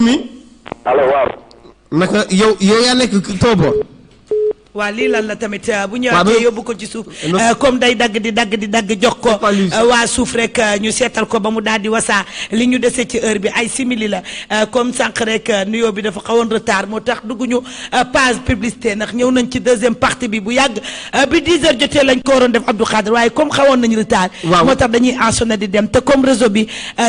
mi allo waaw. naka yow yaa nekk Toobo. waa lii lan la tamit bu ñëwaatee yóbbu ko ci suuf comme day dagg di dagg jox ko waa suuf rek ñu seetal ko ba mu daal di wasaa li ñu dese ci heure bi ay simili la comme sànq rek nuyoo bi dafa xawoon retard moo tax dugguñu page publicité ndax ñëw nañ ci deuxième partie bi bu yàgg bi 10 heures jotee lañ ko waroon def Abdou Khadre waaye comme xawoon nañ retard moo tax dañuy ensonné di dem te comme réseau bi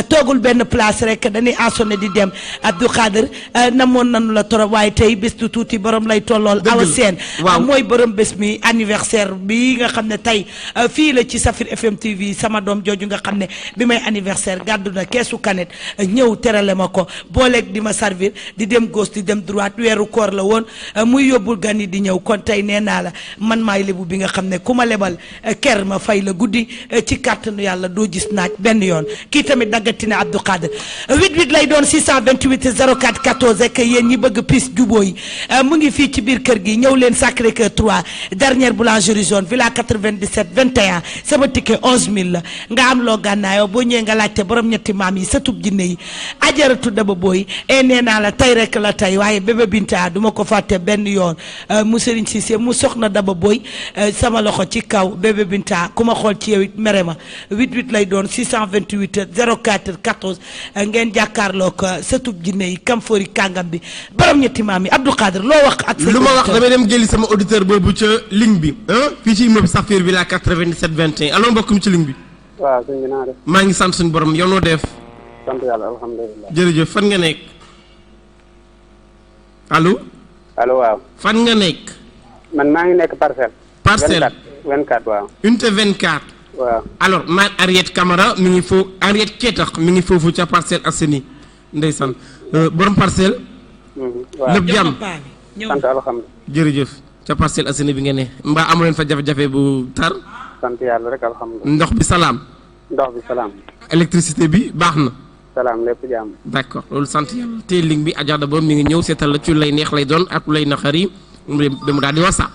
toogul benn place rek dañuy ensonné di dem Abdou Khadre namoon nañu la torop waaye tey bés du tuuti borom lay tollool awa seen mooy borom bés mi anniversaire bi nga xam ne tey fii la ci Safir FM TV sama doom jooju nga xam ne bi may anniversaire gàddu na keesu kanet ñëw terale ma ko booleeg di ma servir di dem gauche di dem droite weeru koor la woon muy yóbbul gan yi di ñëw kon tey nee naa la man maay lebu bi nga xam ne ku ma lebal ker ma fay la guddi ci kàttanu yàlla doo gis naaj benn yoon kii tamit daggati na Abdou Khadre 88 lay doon 628 04 14 ak yéen ñi bëgg pis jubóo yi mu ngi fii ci biir kër gi ñëw leen Sacré-Cœur 3 dernière boulangerie jaune villa 97 21 sama ticket 11000 la nga am loo gànnaayoo boo ñëwee nga laajte borom ñetti maam yi sëtub jinne yi ajaratu daba booy nee naa la tey rek la tey waaye bébé Binta duma ko fàtte benn yoon mu Serigne Cissé mu soxna daba booy sama loxo ci kaw bébé Binta ku ma xool ci yow it mere ma 88 lay doon 628 04 14 ngeen jàkkaarloo ko sëtub jinne yi kamfori kàngam bi borom ñetti maam yi Abdou Khadre loo wax ak lu ma wax damay dem jëli sama auditeur boobu ca ligne bi fii ci immeuble Safir Villa 97 21 allo mbokk mi ci ligne bi. waaw sëñ bi naa def. maa ngi sant suñu borom yow noo def. sant yàlla alhamdulilah. jërëjëf fan nga nekk allo. allo waaw. fan nga nekk. man maa ngi nekk parcelle. parcelle 24 waaw. unité 24. waaw. alors maa Henriette Camara mi ngi foofu Henriette Keetax mi ngi foofu ca Parcelles Assainies ndeysaan borom parcelle. waaw lépp jàmm. sant alhamdulilah. jërëjëf ca Parcelles Assainies bi nga ne mbaa amu leen fa jafe-jafe bu tar. sant yàlla rek alhamdulilah. ndox bi salaam. ndox bi salaam. électricité bi baax na. salaam lépp jàmm. d'accord loolu sant yàlla te ligne bi Adja Daba mi ngi ñëw seetal la ci lay neex lay doon ak lay naxari mu daal di wasa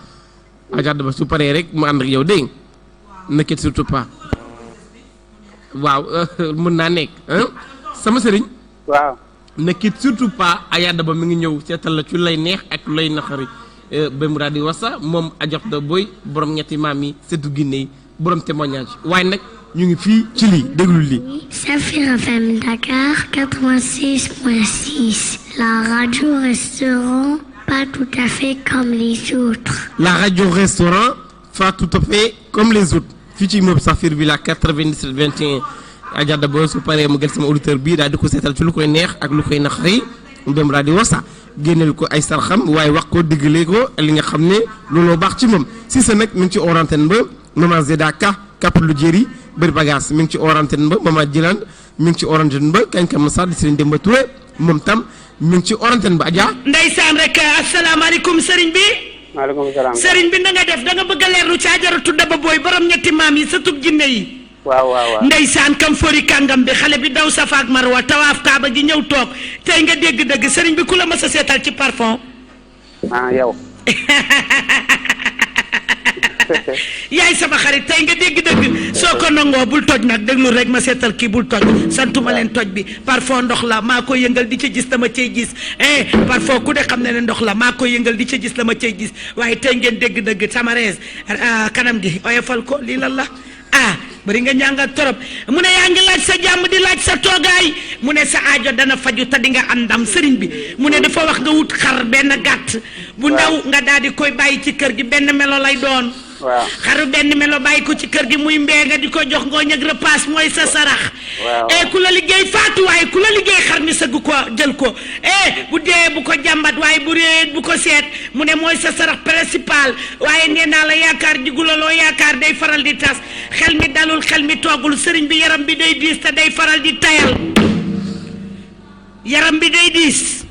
Adja Daba su paree rek mu ànd ak yow dégg nga n'inquiète surtout pas waaw mën naa nekk sama sëriñ. waaw. n'inquiète surtout pas Adja Daba mi ngi ñëw seetal la ci lay neex ak lay naxari ba mu daal di wasa moom Adja Daba booy borom ñetti maam yi seetu Ginne yi borom témoignage waaye nag. ñu ngi fii ci lii déglu lii. Safir FM Dakar 86.6 la radio restaurant pas tout à fait comme les autres. la radio restaurant pas tout à fait comme les autres fii ci immeuble Safir Villa 97 21 Adja Daba su paree mu gën sama auditeur bii daal di ko seetal ci lu koy neex ak lu koy naqari mbéyum daal di wasa génneel ko ay sarxam waaye wax ko diggalee ko li nga xam ne looloo baax ci moom si sa nag mi ngi ci orantenne ba maman Zeda Ka kàpp lu jëri bëri bagage mi ngi ci orantenne ba maman Jilan mi ngi ci orantenne ba kañ ka Massa di Serigne Demba Touré moom tam mi ngi ci orantenne ba Adja. ndeysaan rek asalaamaaleykum Serigne bi. maaleykum salaam. Serigne bi na nga def da nga bëgg a leerlu ci ajaratu Daba booy borom ñetti maam yi sa tub jinne yi. waaw waaw waaw. ndeysaan kam fori kàngam bi xale bi daw Safa ak Marwa tawaaf Kaaba gi ñëw toog tey nga dégg dëgg Serigne bi ku la mas a seetal ci parfum. yow. yaay sama xarit tey nga dégg dëgg soo ko nangoo bul toj nag déglu rek ma seetal kii bul toj santuma leen toj bi parfum ndox la maa ko yëngal di ca gis dama cay gis parfum ku de xam ne ne ndox la maa ko yëngal di ca gis dama cay gis waaye tey ngeen dégg dëgg sama rees kanam gi oyofal ko lii lan la bari nga ñàngal torop mu ne yaa ngi laaj sa jàmm di laaj sa toogaay mu ne sa aajo dana faju te di nga am ndam sëriñ bi mu ne dafa wax nga wut xar benn gàtt bu ndaw nga daal di koy bàyyi ci kër gi benn melo lay doon waaw xaru benn melo bàyyi ko ci kër gi muy mbee nga di ko jox ngooñ ak repas mooy sa sarax ku la liggéey faatu waaye ku la liggéey xar mi sëgg ko jël ko bu dee bu ko jàmbat waaye bu réet bu ko seet mu ne mooy sa sarax principal waaye nee naa la yaakaar jigulaloo yaakaar day faral di tas xel mi dalul xel mi toogul sëriñ bi yaram bi day diis te day faral di tayal yaram bi day diis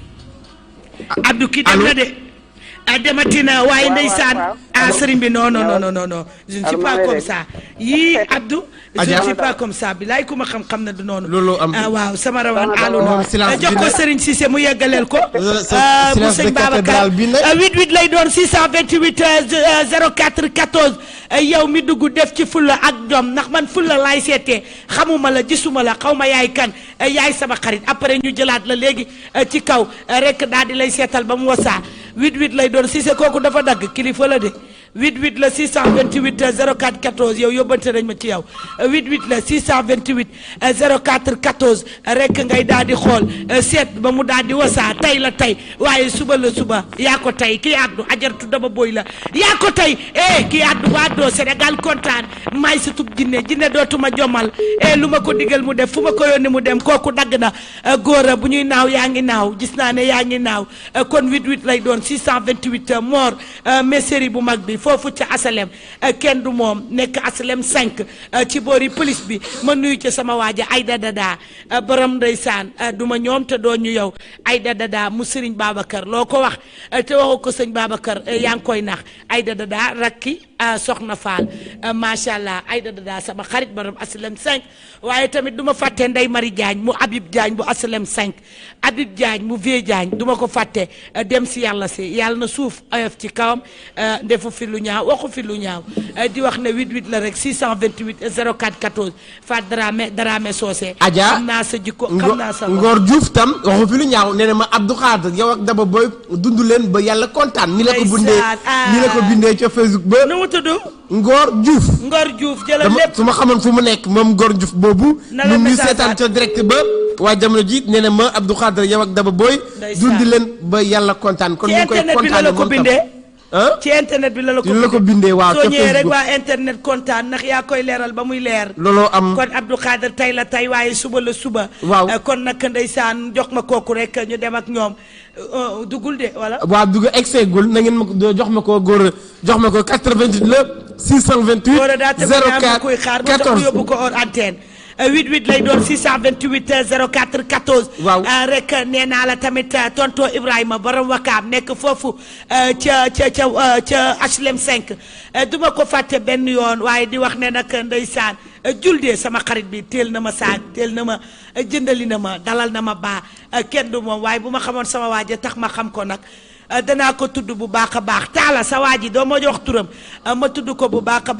Abdou ki dem na de dematina waaye ndeysaan waaw. sëriñ bi non je ne suis pas comme ça yii Abdou je ne suis pas comme ça bilaay ku ma xam na du noonu loolu am waaw sama rawan alu moom na silence jox ko Serigne Cissé mu yeggaleel ko bu silence sëñ de Babacar cathédrale bi nag 88 lay doon 628 04 14 yow mi dugg def ci fulla ak jom ndax man fulla laay seetee xamuma la gisuma la xaw ma yaay kan yaay sama xarit après ñu jëlaat la léegi ci kaw rek daal di lay seetal ba mu wasaa 88 lay doon Cissé kooku dafa dagg kilifa la de 88 la 628 04 14 yow yóbbante nañ ma ci yow 88 la 628 04 14 rek ngay daal di xool seet ba mu daal di wasaa tey la tey waaye suba la suba yaa ko tey kii àddu ajartu dama boy la yaa ko tey kii àddu bu àddoo Sénégal kontaan maay sa tub jinne dootuma jommal lu ma ko digal mu def fu ma ko yónni mu dem kooku dagg na góor bu ñuy naaw yaa ngi naaw gis naa ne yaa ngi naaw kon 88 lay doon 628 mort messerie bu mag bi foofu ca asalem kenn du moom nekk asalem 5 ci boori police bi ma nuyu ca sama waaja Aïda Dada borom ndeysaan du ma ñoom te doo ñu yow Aïda Dada mu sëriñ Babacar loo ko wax te waxu ko sëñ Babacar yaa ngi koy nax Aïda Dada rakki soxna Fall macha allah Aïda Dada sama xarit borom asalem 5 waaye tamit du ma fàtte Ndey Mari Diagne mu Habib Diagne bu asalem 5 Habib Diagne mu Vieux Diagne du ma ko fàtte dem si yàlla na suuf oyof ci kawam ndefu fi lu ñaaw waxu fi lu ñaaw di wax ne 88 la rek 628 04 14 Fat Dramé Socé. Adja xam naa sa jikko xam naa sa Ngor Diouf tam waxu fi lu ñaaw nee na ma Abdou Khadre yow ak Daba Boy dund leen ba yàlla kontaan. ni la ko bindee ca Facebook ba. nu mu tudd. Ngor Diouf. Ngor Diouf jëlal lépp su ma xamoon fu mu nekk moom Ngor Diouf boobu. na ñu seetaan ca direct ba. waa jamono ji nee na ma Abdou Khadre yow ak Daba Boy. dund leen ba yàlla kontaan. kon ñu ngi koy kontaanee moom tam ci internet bi la ko bindee waaw soo ñëwee rek waa internet kontaan ndax yaa koy leeral ba muy leer. looloo am kon Abdou Khadre tey la tey waaye suba la suba. waaw kon nag ndeysaan jox ma kooku rek ñu dem ak ñoom dugul de wala. waaw dugg excès gul na ngeen ma jox ma ko góor jox ma ko 88 la 628. 04 14 yóbbu ko hors antenne. 88 lay doon 628 04 14. waaw rek nee naa la tamit tonto Ibrahima borom wakaam nekk foofu ca HLM 5 duma ko fàtte benn yoon waaye di wax ne nag ndeysaan juldee sama xarit bi teel na ma saag teel na ma jëndali na ma dalal na ma baa kenn du moom waaye bu ma xamoon sama waaja tax ma xam ko nag danaa ko tudd bu baax a baax taala sa waa ji doo ma jox turam ma tudd ko bu baax a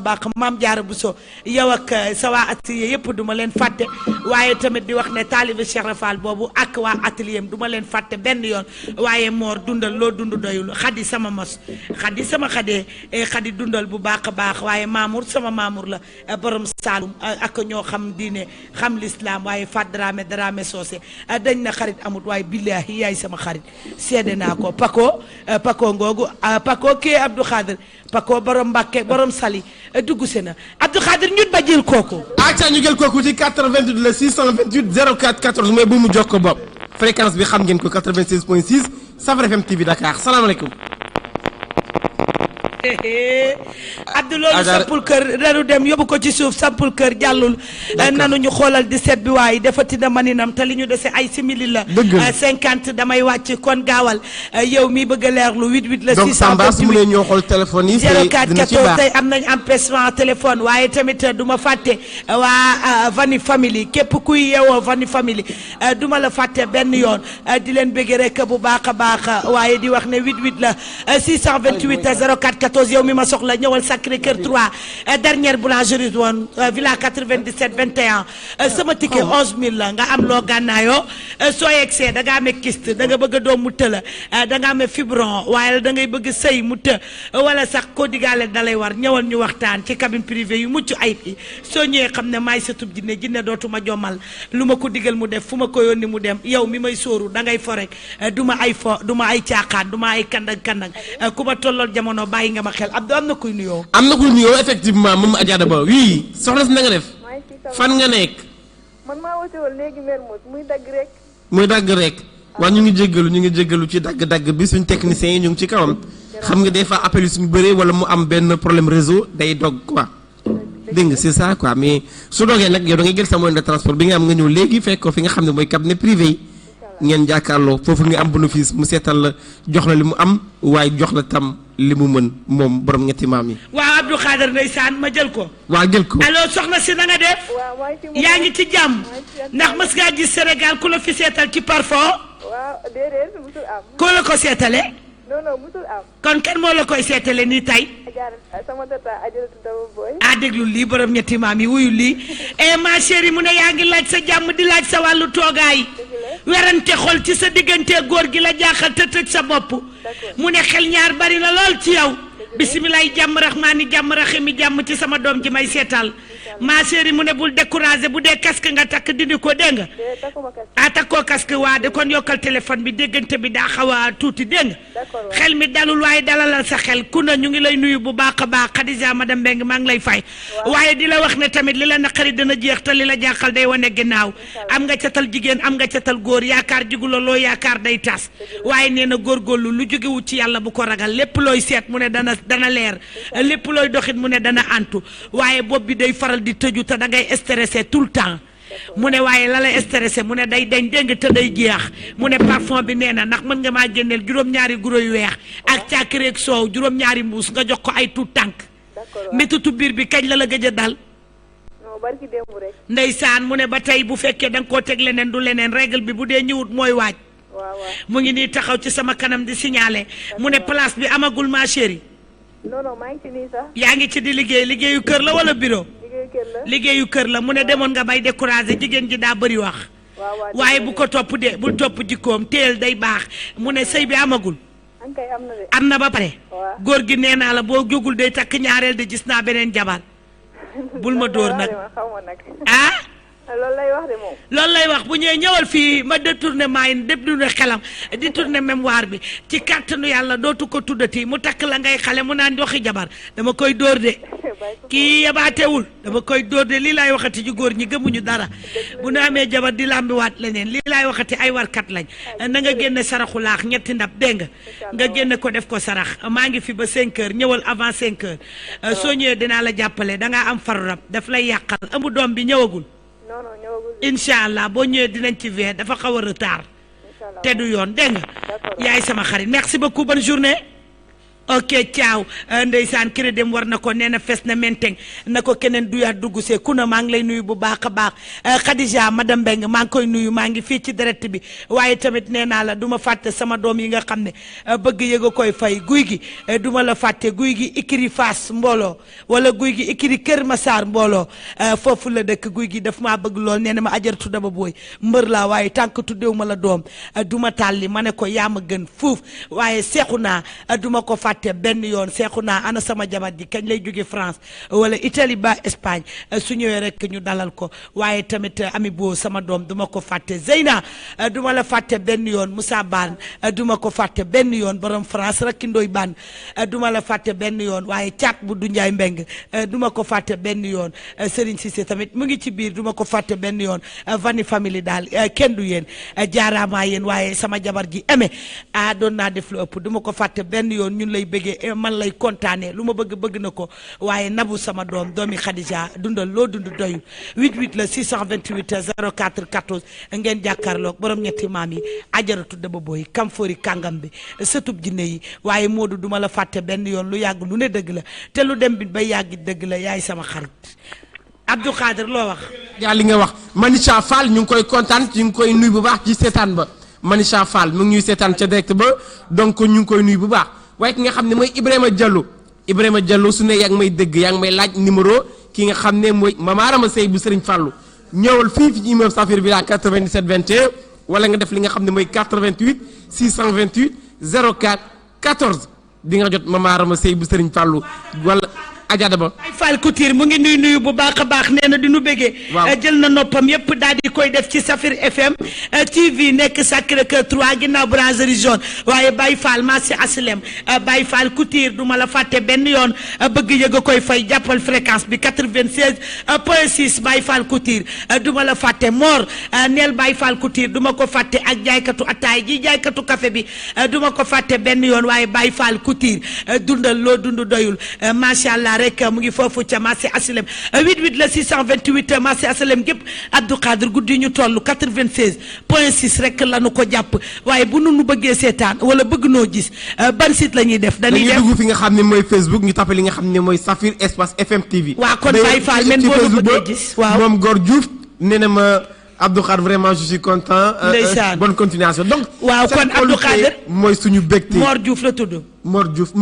baax maam Jaara Buso yow ak sa waa atelier yëpp du ma leen fàtte waaye tamit di wax ne taalibe Cheikh Rafal boobu ak waa atelier du ma leen fàtte benn yoon waaye moor dundal loo dund doyul xadi sama mos xadi sama xadee xadi dundal bu baax a baax waaye Mamour sama Mamour la borom Saalum ak ñoo xam diine xam l'islam waaye Fat Dramé Socé dañ na xarit amut waaye billaahi yaay sama xarit seede naa ko Paco ngoogu Paco kii Abdou Khadre Paco borom Mbàkke borom Sali dugg se na Abdou Khadre ñun ba jël kooku acca ñu jël kooku ci 88 le 628 04 14 mooy bu mu jox ko bopp fréquence bi xam ngeen ko 96.6 Safar FM TV Dakar salaamaaleykum Abdou loolu sampul kër dañu dem yóbbu ko ci suuf sampul kër jàllul nanu ñu xoolal 17 bi waaye defati na maninam te li ñu dese ay simili la 50 damay wàcc kon gaawal yow mi bëgg a leerlu 88 la 628 donc Samba su mu ne ñoo xool téléphone yi 04 14 tey am nañ empêchement téléphone waaye tamit du ma fàtte waa Vani Family képp kuy yeewoo Vani Family du ma la fàtte benn yoon di leen bëgg rek bu baax a baax waaye di wax ne 88 la 628 04 14 yow mi ma soxla ñëwal Sacré-Cœur 3 dernière boulangerie woon villa 97 21 sama ticket 11000 la nga am loo gànnaayoo soo yegsee da nga amee kyste da nga bëgg a doom mu të la da nga amee fibron waaye da ngay bëgg sëy mu të wala sax koo digaale da lay war ñëwal ñu waxtaan ci cabine privée yu mucc ayib yi soo ñëwee xam ne maay sa tub jinne dootuma jommal lu ma ko digal mu def fu ma ko yónni mu dem yow mi may sóoru da ngay fo rek du ma ay fo du ma ay caaxaan du ma ay kandang ku ma tollool jamono bàyyi nga ma xel Abdou am na kuy nuyoo. am na kuy nuyoo effectivement moom Adja Daba oui soxna si na nga def. fan nga nekk. man maa woote woon léegi Mermoz muy dagg rek. muy dagg rek. waaw ñu ngi jéggalu ci dagg-dagg bi suñ techniciens yi ñu ngi ci kawam. xam nga des fois appel yi suñu bëree wala mu am benn problème réseau day dog quoi. dégg nga c'est ça quoi mais su dogee nag yow da ngay jël sa moyen de transport bi nga am nga ñëw léegi fekk ko fi nga xam ne mooy cabinet privé yi. ngeen jàkkaarloo foofu nga am bénéfice mu seetal la jox la li mu am waaye jox la tam li mu mën moom borom ñetti maam yi. waaw Abdou Khader ndeysaan ma jël ko. waaw jël ko. allo soxna si na nga def. yaa ngi ci jàmm. ndax mës ngaa gis Sénégal ku la fi seetal ci parfum. waaw déedéet musul am. koo la ko seetale. non musul am. kon kan moo la koy seetale nii tey. sama tata Ajaratu Daba Boy. déglu lii borom ñetti maam yi wuyu lii. ma chérie mu ne yaa ngi laaj sa jàmm di laaj sa wàllu toogaay. werante xol ci sa diggante góor gi la jaaxal te tëj sa bopp. mu ne xel ñaar bari na lool ci yow. bisimilah jàmm rahmaani jàmm rahimi jàmm ci sama doom ji may seetal. ma chérie mu ne bul découragé bu dee casque nga takk dindi ko dégg nga. takkoo casque waa de kon yokkal téléphone bi déggante bi daa xaw a tuuti dégg nga. xel mi dalul waaye dalalal sa xel ku na ñu ngi lay nuyu bu baax a baax Khadija madame Mbengue maa ngi lay fay. waaye di la wax ne tamit li la naqari dana jeex te li la jaaxal day wane ginnaaw. am nga catal jigéen am nga catal góor yaakaar jiguloo loo yaakaar day tas. waaye nee na góorgóorlu lu jógewut ci yàlla bu ko ragal lépp looy seet mu ne dana leer lépp looy doxit mu ne dana antu waaye bopp bi day faral di tëju te da ngay stressé tout le temps. mu ne waaye la lay stressé mu ne day dañ dégg te day jeex mu ne parfum bi nee na ndax mën nga maa génneel juróom-ñaari guro yu weex ak càkkireeg soow juróom-ñaari mbuus nga jox ko ay tout tànk méttitu biir bi kañ la gëj a dal. barki démb rek. ndeysaan mu ne ba tey bu fekkee da nga koo teg leneen du leneen règle bi bu dee ñëwut mooy waaj. mu ngi nii taxaw ci sama kanam di signaler mu ne place bi amagul ma chérie. non maa ngi ci nii sax. yaa ngi ci di liggéeyu kër la wala bureau. liggéeyu kër la mu ne demoon nga bay découragé jigéen ji daa bëri wax. waaye bu ko topp de bul topp jikkoom teel day baax mu ne sëy bi amagul. am na ba pare. góor gi nee naa la boo jógul day takk ñaareel de gis naa beneen jabar. bul ma dóor nag loolu lay wax bu ñëwee ñëwal fii ma détourné maayin détourné xelam détourné mémoire bi ci kàttanu yàlla dootu ko tuddati mu takk la ngay xale mu naan waxi jabar dama koy dóor de kii yabaatewul dama koy dóor de lii laay waxati ci góor ñi gëmuñu dara bu nu amee jabar di lambiwaat leneen lii laay waxati ay warkat lañ na nga génne saraxu laax ñetti ndab dégg nga génne ko def ko sarax maa ngi fi ba 5 heures ñëwal avant 5 heures soo ñëwee dinaa la jàppale dangaa am faru rab daf lay yàqal ëmb doom bi ñëwagul incha allah boo ñëwee dinañ ci veer dafa xaw a retard te du yoon dégg nga yaay sama xarit merci beaucoup bonne journée ok ciao ndeysaan crédit war na ko nee na fes na menteng na ko keneen duyaat dugg see ku na maa ngi lay nuyu bu baax a baax Khadija madame Mbengue maa ngi koy nuyu maa ngi fii ci direct bi waaye tamit nee naa la du ma fàtte sama doom yi nga xam ne bëgg yëg a koy fay guy gi du ma la fàtte guy gi ikiri Fass mbooloo wala guy gi ikiri Kër Massar mbooloo foofu la dëkk guy gi daf maa bëgg lool nee na ma Ajaratu Daba Boy mbër laa waaye tànk tuddeewu ma la doom du ma tàlli ma ne ko yaa ma gën fuuf waaye seexu naa du ma ko fàtte benn yoon seexu naa ana sama jabar ji kañ lay jóge France wala Italie ba Espagne su ñëwee rek ñu dalal ko waaye tamit ami boo sama doom duma ko fàtte Zeyna duma la fàtte benn yoon Moussa Ban duma ko fàtte benn yoon borom France rakki ndoy ban duma la fàtte benn yoon waaye caat bu du Njaay Mbeng duma ko fàtte benn yoon Serigne Cissé tamit mu ngi ci biir duma ko fàtte benn yoon Vani famille daal kenn du yéen jaaraamaa yéen waaye sama jabar ji aimé doon naa def lu ëpp duma ko fàtte benn yoon ñun lay bëggee man lay kontaane lu ma bëgg na ko waaye nabu sama doomi Khadija dundal loo dund doyul 88 la 628 04 14 ngeen jàkkaarloog borom ñetti maam yi Ajaratu Daba Boy kamfori kàngam bi sëtub jinne yi waaye Modou duma la fàtte benn yoon lu yàgg lu ne dëgg la te lu dem bi ba yàgg dëgg la yaay sama xarit Abdou Khader loo wax yaa li nga wax Manisha Fall ñu ngi koy kontaan ñu ngi koy nuyu bu baax ci seetaan ba Manisha Fall mu ngi ñuy seetaan ca direct ba donc ñu ngi koy nuyu bu baax waaye ki nga xam ne mooy Ibrahima Diallo su ne yaa ngi may dégg yaa ngi may laaj numéro ki nga xam ne mooy Mama Rama Sey bu Serigne Fallou ñëwal fii ci immeuble Safir Villa 97 21 wala nga def li nga xam ne mooy 88 628 04 14 di nga jot Mama Rama Sey bu Serigne Fallou wala Adja Daba Baye Fall Couture mu ngi nuyu bu baax a baax nee na di nu bëggee jël na noppam yépp daal di koy def ci Safir FM TV nekk Sacré-Cœur 3 ginnaaw brasserie jaune waaye Baye Fall marché Aslem Baye Fall Couture du ma la fàtte benn yoon bëgg yëg a koy fay jàppal fréquence bi 96.6 Baye Fall Couture du ma la fàtte Mor neel Baye Fall Couture du ma ko fàtte ak jaaykatu ataay ji jaaykatu café bi du ma ko fàtte benn yoon waaye Baye Fall Couture dundal loo dund doyul macha allah rek mu ngi foofu ca marché HLM 88 la 628 marché HLM gépp Abdou Khadir guddi ñu toll 96.6 rek lañu ko jàpp waaye bu nu bëggee seetaan wala bëgg noo gis ban site la ñuy def dañuy dugg fi nga xam ne mooy Facebook ñu tapé li nga xam ne mooy Safir Espace FM TV. waaw kon Baye Fall men boo nu bëggee gis waaw moom Gor Diouf nee na ma Abdou Khadir vraiment je suis content. ndeysaan bonne continuation donc. waaw kon Abdou Khadir mooy suñu bégte. Mor Diouf la tudd. Mor Diouf.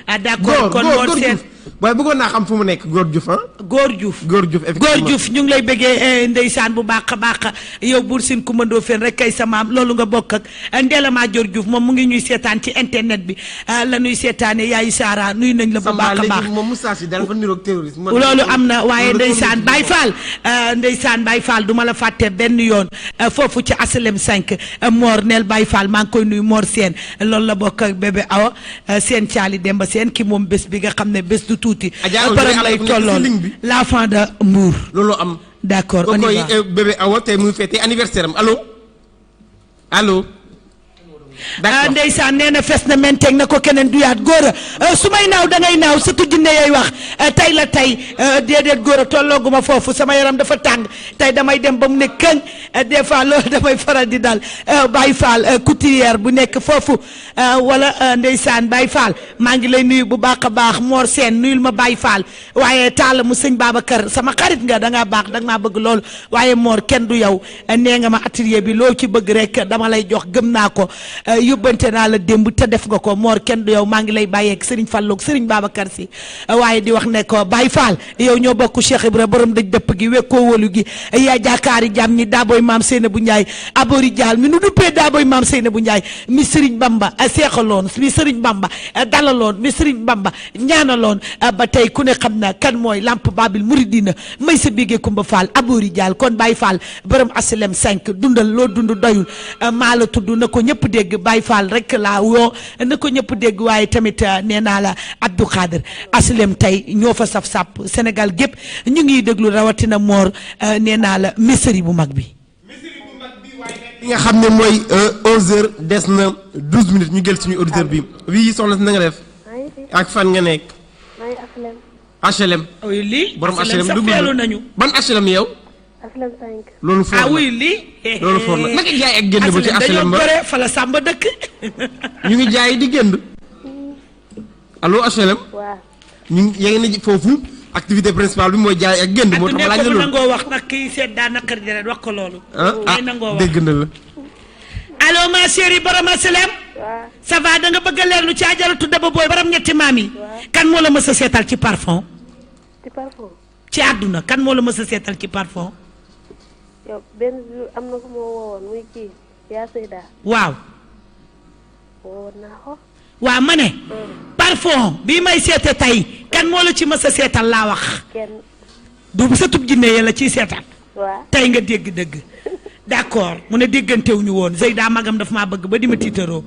ah d'accord kon Mor Sène waaye bëggoon naa xam fu mu nekk Góor Diouf ah. Góor Diouf effectivement Góor Diouf ñu ngi lay bëggee ndeysaan bu baax a baax yow Buur Sine Kumandoo Fen rek kay sa maam loolu nga bokk ak Ndella Madior Diouf moom mu ngi ñuy seetaan ci internet bi la ñuy seetaane yaayu Sara nuyu nañ la bu baax a baax moom Moussa Sy dafa niroog terroriste. loolu am na waaye ndeysaan Baye Fall du ma la fàtte benn yoon foofu ci HLM 5 Mor neel Baye Fall maa ngi koy nuyu Mor Sène loolu la bokk ak bébé Awa seen caali Demba Sène ki moom bés bi nga xam ne bés du tuuti baram lay tolloon l'enfant de Mbour loolu am d'accord on y va bébé Awa tey muy fêté anniversaire am allo ndeysaan nee na fes na menteeg na ko keneen du yaat góor a su may naaw da ngay naaw surtout jinne yooyu wax tey la tey déedéet góor a tollooguma foofu sama yaram dafa tàng tey damay dem ba mu ne këng des fois loolu damay faral di dal Baye Fall couturière bu nekk foofu wala ndeysaan Baye Fall maa ngi lay nuyu bu baax a baax Mor Sène nuyul ma Baye Fall waaye taal mu sëñ Babacar sama xarit nga da ngaa baax da nga maa bëgg loolu waaye Mor kenn du yow nee nga ma atelier bi loo ci bëgg rek dama lay jox gëm naa ko yóbbante naa la démb te def nga ko Mor kenn du yow maa ngi lay bàyyeeg Serigne Fallou ak Serigne Babacar si waaye di wax ne ko Baye Fall yow ñoo bokk Cheikh Ibra borom dëj dëpp gi wekkoo wóolu gi yaa jaakaari jàmm ñi daaboy maam Seynabou Ndiaye abori jaal mi nu duppee daaboy maam Seynabou Ndiaye mi Serigne Bamba seexaloon mi Serigne Bamba dalaloon mi Serigne Bamba ñaanaloon ba tey ku ne xam na kan mooy Lamp Babil Mouridina may sa bégee Kumba Fall abori jaal kon Baye Fall borom HLM 5 dundal loo dund doyul maa la tudd na ko ñëpp dégg Baye Fall rek laa woo na ko ñëpp dégg waaye tamit nee naa la Abdou Khadir HLM tey ñoo fa saf sàpp Sénégal gépp ñu ngi déglu rawatina Mor nee naa la messeri bu mag bi. li nga xam ne mooy 11h des na 12 minutes ñu jël suñu auditeur bi wii soxna si na nga def. ak fan nga nekk. HLM. oui lii borom HLM sax feelu nañu. ban HLM yow. HLM 5. loolu foor la oui lii. loolu foor la naka jaay ak génn ba ci HLM ba dañoo fa la Samba dëkk. ñu ngi jaay di génn. allo HLM. waaw. ñu ngi yegg na foofu activité principale bi mooy jaay ak génn. moo tax ma laaj la loolu nangoo wax nag kii seet daa naqari deret wax ko loolu. nangoo wax dégg na la. allo ma chérie borom HLM. waaw. ça va da nga bëgg a leerlu ci ajaratu Daba Boy borom ñetti maam yi. kan moo la mës a seetal ci parfum. ci parfum. ci àdduna kan moo la mës a seetal ci parfum. yow benn jour am na ko moo woowoon muy kii yaa Seyda. waaw. woowoon naa ko. waaw ma ne. parfum bii may seete tey kan moo la ci mës a seetal laa wax. kenn. du sa tub jinne ya la ciy seetal. waaw. tey nga dégg dëgg. d'accord mu ne déggantewuñu woon Zeyda magam daf maa bëgg ba di ma tiitaroo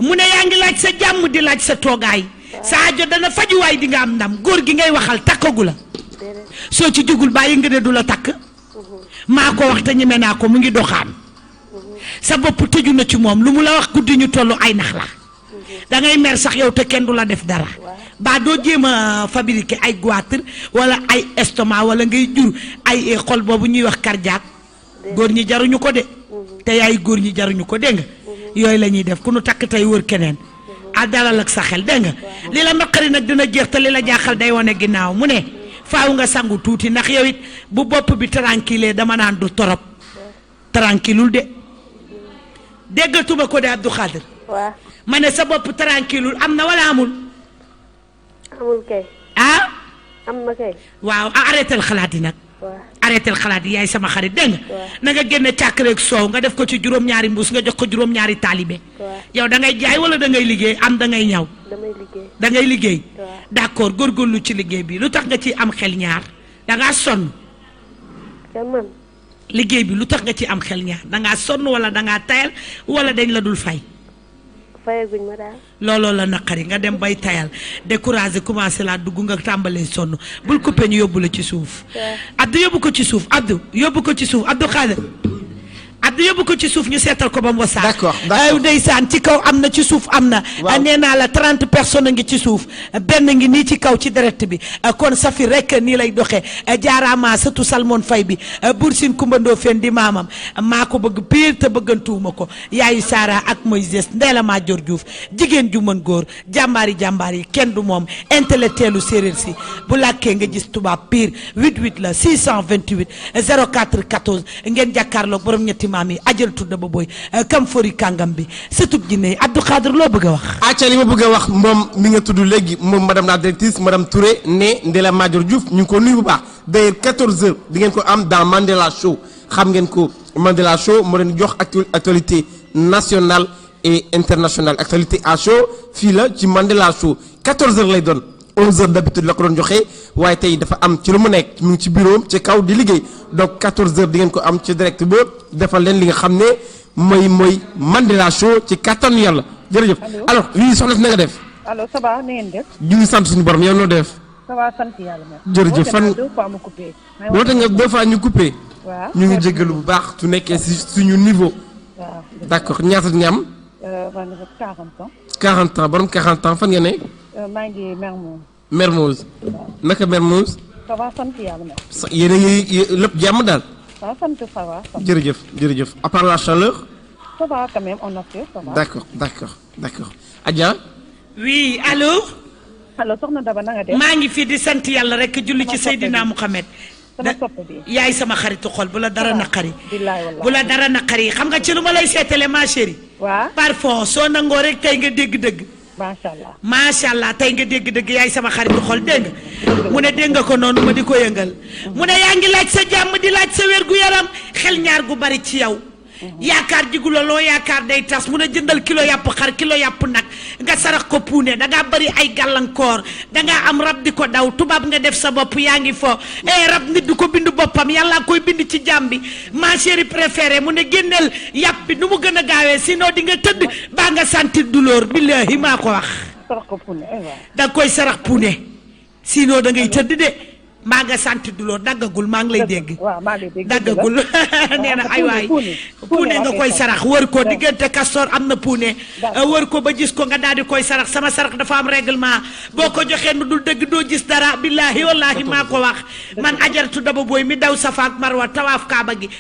mu ne yaa ngi laaj sa jàmm di laaj sa toogaay. sa aajo dana fajuwaay di nga am ndam góor gi ngay waxal takkagu la. soo ci jugul bàyyi nga ne du la takk. maa ko wax te ñeme naa ko mu ngi doxaan. sa bopp tëju na ci moom lu mu la wax guddi ñu tollu ay nax la. da ngay mer sax yow te kenn du la def dara. baa doo jéem a fabriquer ay goitre wala ay estomac wala ngay jur ay xol boobu ñuy wax cardiaque. góor ñi jaruñu ko de. te yaay góor ñi jaruñu ko dégg nga. yooyu la ñuy def ku nu takk tey wër keneen. a dalal ak sa xel dégg nga. li la naqari nag dina jeex te li la jaaxal day wane ginnaaw mu ne. faaw nga sangu tuuti ndax yow it bu bopp bi tranquille dama naan du torop. tranquillul de. déggatuma ko de Abdou Khadir. waaw. ma ne sa bopp tranquillul am na wala amul. amul kay. ah. am na kay. waaw arrêté xalaat yi nag. waaw. arrêté xalaat yi yaay sama xarit dégg nga. waaw. na nga génne càkk rek soow nga def ko ci juróom-ñaari mbuus nga jox ko juróom-ñaari taalibe. waaw. yow da ngay jaay wala da ngay liggéey am da ngay ñaw. damay liggéey. da ngay liggéey. waaw. d'accord góorgóorlu ci liggéey bi lu tax nga ci am xel ñaar da ngaa sonn. kenn man. liggéey bi lu tax nga ci am xel ñaar da ngaa sonn wala da ngaa tayal wala dañ la dul fay. fayaguñ ma daal. looloo la naqari nga dem bay tayal découragé commencé laa dugg nga tàmbalee sonn bul coupé ñu yóbbu la ci suuf. Abdou yóbbu ko ci suuf Abdou yóbbu ko ci suuf Abdou Khadir Abdou yóbbu ko ci suuf ñu seetal ko ba mu wasaa. d'accord ndeysaan ci kaw am na ci suuf am na. waaw nee naa la 30 personnes ngi ci suuf benn ngi nii ci kaw ci direct bi kon Safi rek nii lay doxee jaaraama sëtu Salmon Fay bi Boursine Kumba Ndofène di maamam maa ko bëgg pire te bëggantuwuma ko yaayu Sara ak Moïse Ndéla Madior Diouf jigéen ju mën góor jàmbaar yi kenn du moom intellectuelu séeréer si bu làkkee nga gis tubaab pire 88 la 628 04 14 ngeen jàkkaarloog borom ñetti maam yi ajal tudda ba booy kam fori kàngam bi sëtub jinne Abdou Khadre loo bëgg a wax. acca li ma bëgg a wax moom mi nga tudd léegi moom madame la directrice madame Touré ne Ndéla Madior Diouf ñu ngi ko nuyu bu baax d'ailleurs 14h di ngeen ko am dans Mandela Show xam ngeen ko Mandela Show moo leen jox actualité nationale et internationale actualité à chaud fii la ci Mandela Show 14h lay doon 11h d'habitude la ko doon joxe waaye tey dafa am ci lu mu nekk mu ngi ci bureau ci kaw di liggéey donc 14h di ngeen ko am ci direct ba defal leen li nga xam ne mooy Mandela Show ci kattanu yàlla jërëjëf. alors oui soxna si na nga def. allo ça va na ngeen def. ñu ngi sant suñu borom yow noo def. ça va sant yàlla merci. jërëjëf fan woote nga 2 fois ñu coupé. waaw ñu ngi jéggalu bu baax su nekkee si suñu niveau. waaw d'accord ñaata nga am. man 40 ans. 40 ans borom 40 ans fan nga ne. maa ngi Mermoz. Mermoz. naka Mermoz. ça va sant yàlla merci. yéen a ngi lépp jàmm daal. waaw sant ça va. jërëjëf à part la chaleur. ça va quand même on assure ça va. d'accord Adja. oui allo. allo soxna Daba na nga def. maa ngi fii di sant yàlla rek julli ci Seydina Mouhamed. sama soppe bi yaay sama xaritu xol bu la dara naqari. billaay wallaay bu la dara naqari xam nga ci lu ma lay seetale ma chérie. waaw parfum soo nangoo rek tey nga dégg dëgg. macha allah tey nga dégg dëgg yaay sama xaritu xol dégg nga mu ne dégg nga ko noonu ma di ko yëngal. mu ne yaa ngi laaj sa jàmm di laaj sa wér gu yaram xel ñaar gu bari ci yow. yaakaar jigu la loo yaakaar day tas mu ne jëndal kilo yàpp xar kilo yàpp nag nga sarax ko puune dangaa bari ay gàllankoor dangaa am rab di ko daw tubaab nga def sa bopp yaa ngi fo rab nit du ko bind boppam yàlla koy bind ci jàmm bi ma chérie préférée mu ne génneel yàpp bi nu mu gën a gaawee sinon di nga tëdd baa nga sentir douleur billahi maa ko wax sarax ko puune da koy sarax puune sinon da ngay tëdd de maa nga sant duloo daggagul maa ngi lay dégg. waaw maa ngi lay dégg daggagul nee na ay waay puune nga koy sarax wër ko diggante Castor am na puune wër ko ba gis ko nga daal di koy sarax sama sarax dafa am règlement boo ko joxee nu dul dëgg doo gis dara billahi wallahi maa ko wax man ajaratu Daba Boy mi daw Safa ak Marwa tawaaf Kaaba gi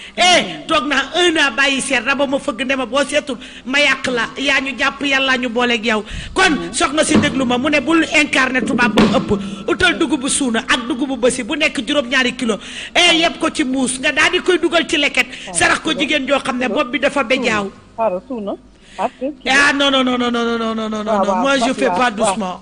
toog naa 1 an bàyyi seet raba ma fëgg ne ma boo seetul ma yàq la yaa ñu jàpp yàlla ñu booleeg yow kon soxna si déglu ma mu ne bul incarné tubaab ba mu ëpp utal dugubu suuna ak dugubu si bu nekk juróom-ñaari kilo yëpp ko ci muus nga daal di koy dugal ci leket sarax ko jigéen joo xam ne bopp bi dafa bejaaw non moi je fais pas doucement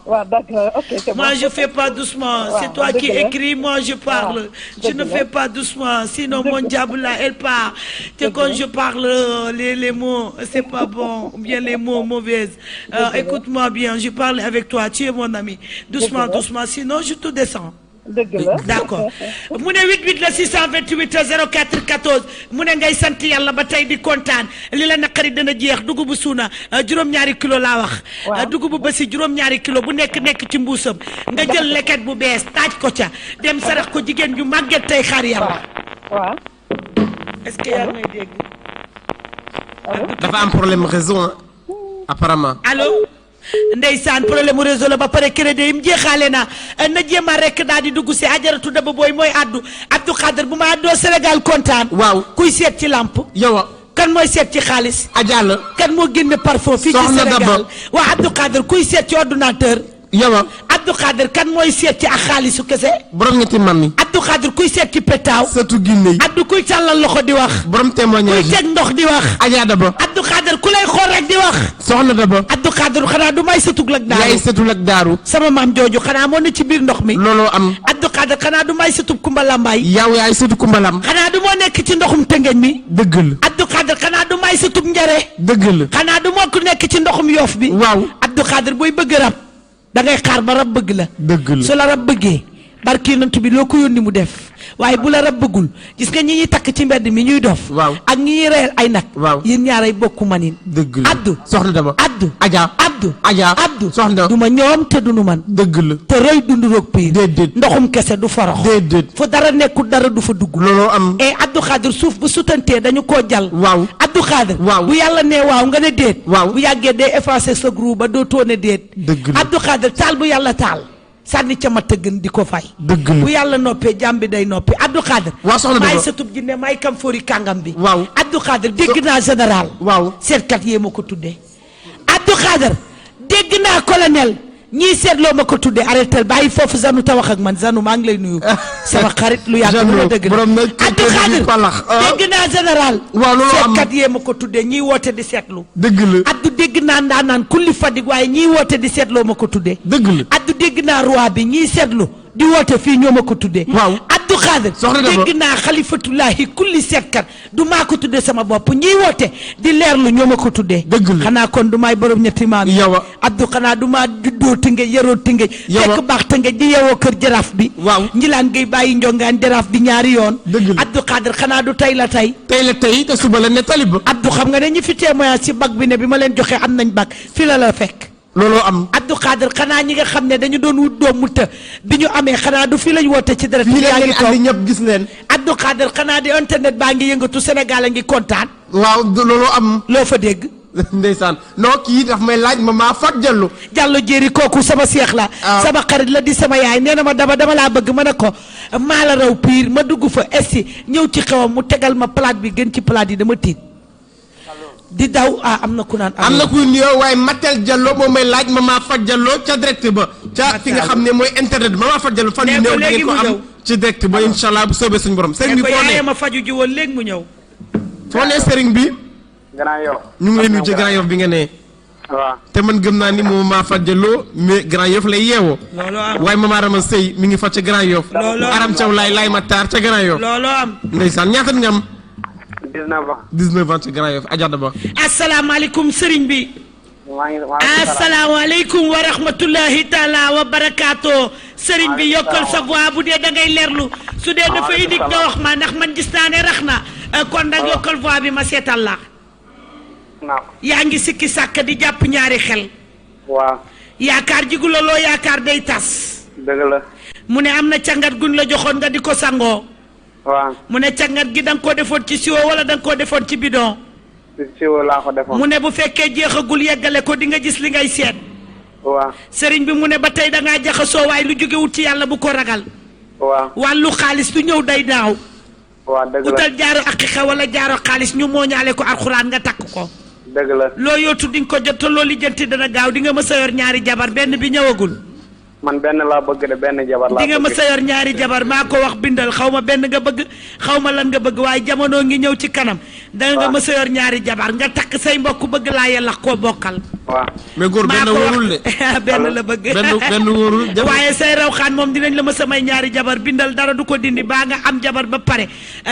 moi je fais pas doucement c'est toi qui écris moi je parle je ne fais pas doucement sinon mon diable là elle part te quand je parle les mots c'est pas bon ou bien les mots mauvaises écoute-moi bien je parle avec toi tu es mon ami doucement sinon je te descends d'accord mu ne 88 la 628 04 14 mu ne ngay sant yàlla ba tey di kontaan li la naqari dana jeex dugubu suuna juróom-ñaari kilo laa wax dugubu basi juróom-ñaari kilo bu nekk ci mbuusam nga jël leket bu bees taaj ko ca dem sarax ko jigéen ju màgget tey xaar yàlla waaw est-ce que yaa ngi may dégg dafa am problème réseau apparemment allo ndeysaan problème mu réseau la ba pare crédit yi mu jeexaale na jéema rek daal di dugg si ajaratu Daba Boy mooy addu Abdou Khadre bu ma addoo Sénégal kontaan. waaw kuy seet ci lamp. yow kan mooy seet ci xaalis. Adja la kan moo génne parfum fii ci Sénégal waa Abdou Khadre kuy seet ci ordinateur. yow Abdou Khadre kan mooy seet ci ak xaalisu kese. borom ñetti man mi. Abdou Khadre kuy seet ci petaaw. surtout Guinée yi. Abdou kuy tàllal loxo di wax. borom témoignage kuy teg ndox di wax. Adja Daba. Abdou Khadre ku lay xool rek di wax. soxna Daba. Abdou Khadre xanaa du may sëtug lak daaru. yaay sëtug lak daaru. sama maam jooju xanaa moo ne ci biir ndox mi. looloo am. Abdou Khadre xanaa du may sëtug Kumba Lambaay. yow yaay sëtug Kumba Lam. xanaa du moo nekk ci ndoxum tëngeñ mi. dëgg la. Abdou Khadre xanaa du may sëtug njare. dëgg la. xanaa du moo ko nekk ci ndoxum yoof bi. waaw Abdou Khadre booy bëgg rab da ngay xaar ba rab bëgg la. dëgg la su la rab bëggee barki yonent bi loo ko yónni mu def waaye bu la rab bëggul gis nga ñi ñuy takk ci mbedd mi ñuy dof waaw ak ñi ñuy reyal ay nag waaw yéen ñaaray bokku manin dëgg la addu soxna Daba addu Adja addu soxna du ma ñoom te du nu man dëgg la te rëy dundu roog piir déedéet ndoxum kese du forox déedéet fu dara nekkul dara du fa dugg looloo am et Abdou Khadir suuf bu sutantee dañu koo jal waaw Abdou Khadir waaw bu yàlla nee waaw nga ne déet waaw bu yàggee day effacé sa groupe ba dootoo ne déet dëgg la Abdou Khadir taal bu yàlla taal sànni ca mat a gën di ko fay dëgg la bu yàlla noppee jàmm bi day noppi Abdou Khadir waaw soxna Daba maay sa tub jinne maay kam fóori kàngam bi waaw Abdou Khadir dégg naa général waaw seetkat yee ma ko tuddee Abdou Khadir dégg naa colonel ñii seetloo ma ko tuddee arrêté bàyyi foofu Zanu ta wax ak man Zanu maa ngi lay nuyu sama xarit lu yàgg lu la dëgg la Abdou Khadir dégg naa général waaw loolu am seetkat yee ma ko tuddee ñii woote di seetlu dëgg la Abdou dégg naa ndaanaan kulli fadig waaye ñii woote di seetloo ma ko tuddee dëgg la Abdou dégg naa roi bi ñii seetlu di woote fii ñoo ma ko tuddee waaw Abdou Khadir soxna Daba dégg naa xalifatullahi kulli seetkat du maa ko tuddee sama bopp ñiy woote di leerlu ñoo ma ko tuddee dëgg la xanaa kon du maay borom ñetti maam yow Abdou xanaa du maa juddoo tënge yaroo tënge fekk baax tënge di yeewoo kër jaraaf bi waaw njilaan ngay bàyyi njongaan jaraaf bi ñaari yoon dëgg la Abdou Khadir xanaa du tey la tey te suba la ne talib Abdou xam nga ne ñi fi témoignage ci bac bi ne bi ma leen joxee am nañ bac fi la fekk looloo am Abdou Khadir xanaa ñi nga xam ne dañu doon wut doom mu të bi ñu amee xanaa du fii lañ woote ci dara fii yaa ngi toog ñëpp gis leen Abdou Khadir xanaa di internet baa ngi yëngatu Sénégal a ngi kontaan waaw looloo am loo fa dégg ndeysaan non kii daf may laaj ma maa fat jallu Diallo jéeri kooku sama seex la sama xarit la di sama yaay nee na ma dama laa bëgg ma ne ko maa la raw piir ma dugg fa esti ñëw ci xewam mu tegal ma plate bi gën ci plate yi dama tiit di daw am na ku naan am na ku nuyoo waaye Matel Diallo moom may laaj Mama Fat Diallo ca direct ba ca fi nga xam ne mooy internet Mama Fat Diallo fan yu néew di ngeen ko am ci direct ba incha allah bu soobee suñu borom sëriñ bi foo ne ma faju ji woon léegi mu ñëw foo ne sëriñ bi Grand Yoff ñu ngi lay nuyu ci Grand Yoff bi nga ne waaw te man gëm naa ni moom Mama Fat Diallo mais Grand Yoff lay yeewoo waaye Mama Rama Sey mi ngi fa ca Grand Yoff Aram Thiaw laay ma taar ca Grand Yoff looloo am ndeysaan ñaata nga am 19 ans ci Grand Yoff Adja Daba asalaamaaleykum sëriñ bi asalaamaaleykum wa rahmatullahi taala wa barakaatu sëriñ bi yokkal sa voix bu dee da ngay leerlu su dee dafa indi nga wax ma ndax man gis naa ne rax na kon nag yokkal voix bi ma seetal la yaa ngi sikki sàkk di jàpp ñaari xel waaw yaakaar jigu la loo yaakaar day tas dëgg la mu ne am na cangat guñ la joxoon nga di ko sangoo waaw mu ne cangat gi da nga koo defoon ci siwo wala da nga koo defoon ci bidon siwo laa ko defoon mu ne bu fekkee jeexagul yeggale ko di nga gis li ngay seet waaw sëriñ bi mu ne ba tey da ngaa jaxasoo waaye lu jógewut ci yàlla bu ko ragal waaw wàllu xaalis du ñëw day naaw waaw dëgg la utal jaaro aqiqa wala jaaro xaalis ñu mooñaale ko alxuraan nga takk ko dëgg la loo yootu di nga ko jot te loo lijjanti dana gaaw di nga mës a yor ñaari jabar benn bi ñëwagul man benn laa bëgg de benn jabar laa bëgg di nga mës a yor ñaari jabar maa ko wax bindal xaw ma benn nga bëgg xaw ma lan nga bëgg waaye jamono ngi ñëw ci kanam da nga mës a yor ñaari jabar nga takk say mbokk bëgg laa yàlla koo bokkal waaw mais góor benn wóorul de benn la bëgg benn wóorul waaye say raw xaan moom dinañ la mës a may ñaari jabar bindal dara du ko dindi baa nga am jabar ba pare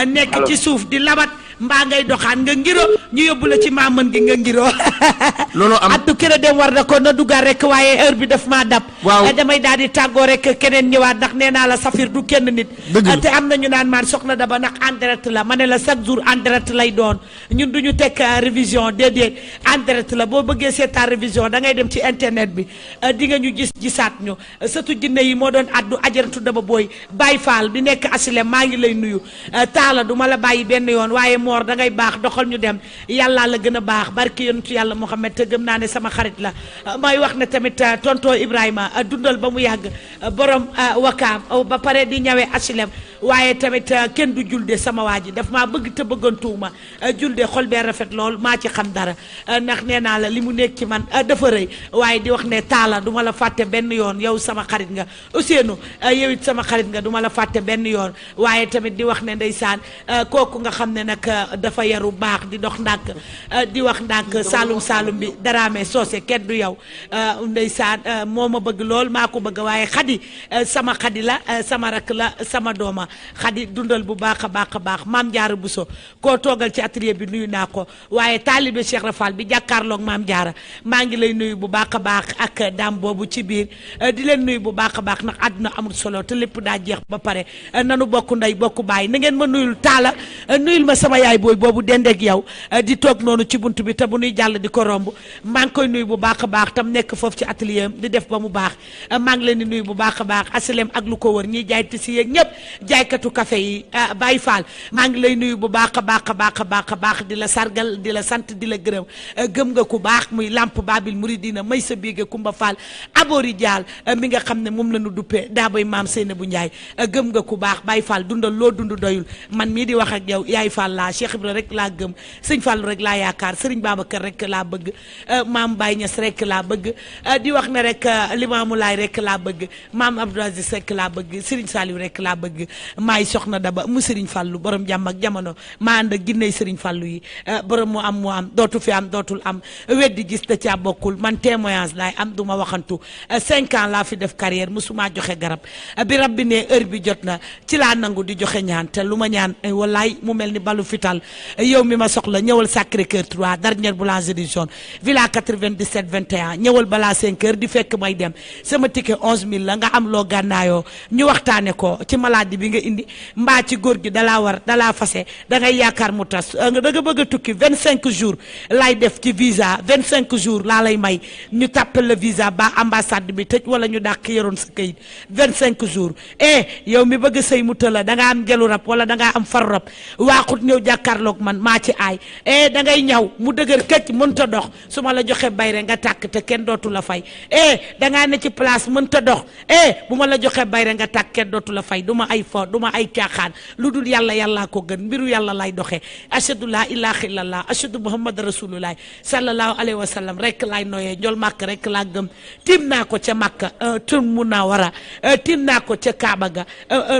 nekk ci suuf di labat mbaa ngay doxaan nga ngiro ñu yóbbu la ci maaman gi nga ngiro loolu am addu kër a dem war na ko na duggaat rek waaye heure bi daf maa dab damay daal di tàggoo rek keneen ñëwaat ndax nee naa la safir du kenn nit te am na ñu naan maan soxna Daba ndax en direct la ma ne la chaque jour en direct lay doon ñun duñu teg révision déedéet en direct la boo bëggee seetaan révision da ngay dem ci internet bi di nga ñu gisaat ñu sëtu jinne yi moo doon addu ajaratu Daba booy Baye Fall bi nekk asilem maa ngi lay nuyu taala du ma la bàyyi benn yoon waaye moor da ngay baax doxal ñu dem yàllaa la gën a baax barki yonentu yàlla Muhammad te gëm naa ne sama xarit la may wax ne tamit tonton Ibrahima dundal ba mu yàgg borom wakaam ba pare di ñawee asilem waaye tamit kenn du julde sama waa ji daf maa bëgg te bëggantuuma julde xol bee rafet lool maa ci xam dara ndax nee naa la li mu nekk ci man dafa rëy waaye di wax ne taala du ma la fàtte benn yoon yow sama xarit nga Ousseynou yow it sama xarit nga du ma la fàtte benn yoon waaye tamit di wax ne ndeysaan kooku nga xam ne nag dafa yaru baax di dox ndànk di wax ndànk saalum saalum bi daraame soose kenn du yow ndeysaan moo ma bëgg lool maa ko bëgg waaye xadi sama xadi la sama rak la sama dooma Xadi dundal bu baax a baax a baax maam Jaara Buso koo toogal ci atelier bi nuyu naa ko waaye taalibe Cheikh Rafal bi jàkkaarloog maam Jaara maa ngi lay nuyu bu baax a baax ak daam boobu ci biir di leen nuyu bu baax a baax ndax àdduna amul solo te lépp daa jeex ba pare nanu bokk ndey bokk baay na ngeen ma nuyul taala nuyul ma sama yaay booy boobu dendeeg yow di toog noonu ci bunt bi te bu nuy jàll di ko romb maa ngi koy nuyu bu baax a baax tam nekk foofu ci atelier am di def ba mu baax maa ngi leen di nuyu bu baax a baax asilem ak lu ko wër ñiy jaay tisi yeeg ñëpp jaaykatu café yi Baye Fall maa ngi lay nuyu bu baax a baax a baax a baax a baax di la sargal di la sant di la gërëm gëm nga ku baax muy lamp Babil Mouridina may sa biige Kumba Fall aboori jaal mi nga xam ne moom la ñu duppee daa bay maam Seynabou Ndiaye gëm nga ku baax Baye Fall dundal loo dund doyul man mii di wax ak yow yaay Fall laa Cheikh Ibra rek laa gëm sëñ Fall rek laa yaakaar Serigne Babacar rek laa bëgg maam Baye Niass rek laa bëgg di wax ne rek Limaamu Laay rek laa bëgg maam Abdou Aziz rek laa bëgg Serigne Saliou rek laa bëgg maay soxna Daba mu Serigne Fallou borom jàmm ak jamono maa ànd ak ginney Serigne Fallou yi borom mu am dootu fi am dootul am weddi gis da caa bokkul man témoignage laay am du ma waxantu 5 ans laa fi def carrière musuma joxe garab bi rab bi ne heure bi jot na ci laa nangu di joxe ñaan te lu ma ñaan wallaay mu mel ni balu fital yow mi ma soxla ñëwal Sacré-Cœur 3 dernière boulangerie jaune villa 97 21 ñëwal balaa 5 heures di fekk may dem sama ticket 11000 la nga am loo gànnaayoo ñu waxtaane ko ci maladie bi nga indi mbaa ci góor gi dalaa war dalaa fase da ngay yaakaar mu tas da nga bëgg a tukki 25 jours lay def ci visa 25 jours laa lay may ñu tàppal la visa ba ambassade bi tëj wala ñu dàq yoroon sa kayit 25 jours yow mi bëgg sëy mu tëla da nga am gelu rab wala da ngaa am far rab waaxut ñëw jàkkaarloog man maa ci aay da ngay ñaw mu dëgër këcc mënta dox su ma la joxe bayre nga tàkk te kenn dootu la fay da ngaa ne ci place mënta dox bu ma la joxe bayre nga tàkk kenn dootu la fay du ma ay fo du ma ay caaxaan lu dul yàlla yàllaa ko gën mbiru yàlla lay doxee ashadu laa ilaaha illallah ashadu muhammad rasulullah sallallahu alayhi wa sallam rek laay noyee njol màkk rek laa gëm tim naa ko ca màkka tun mun naa wara tim naa ko ca kaaba ga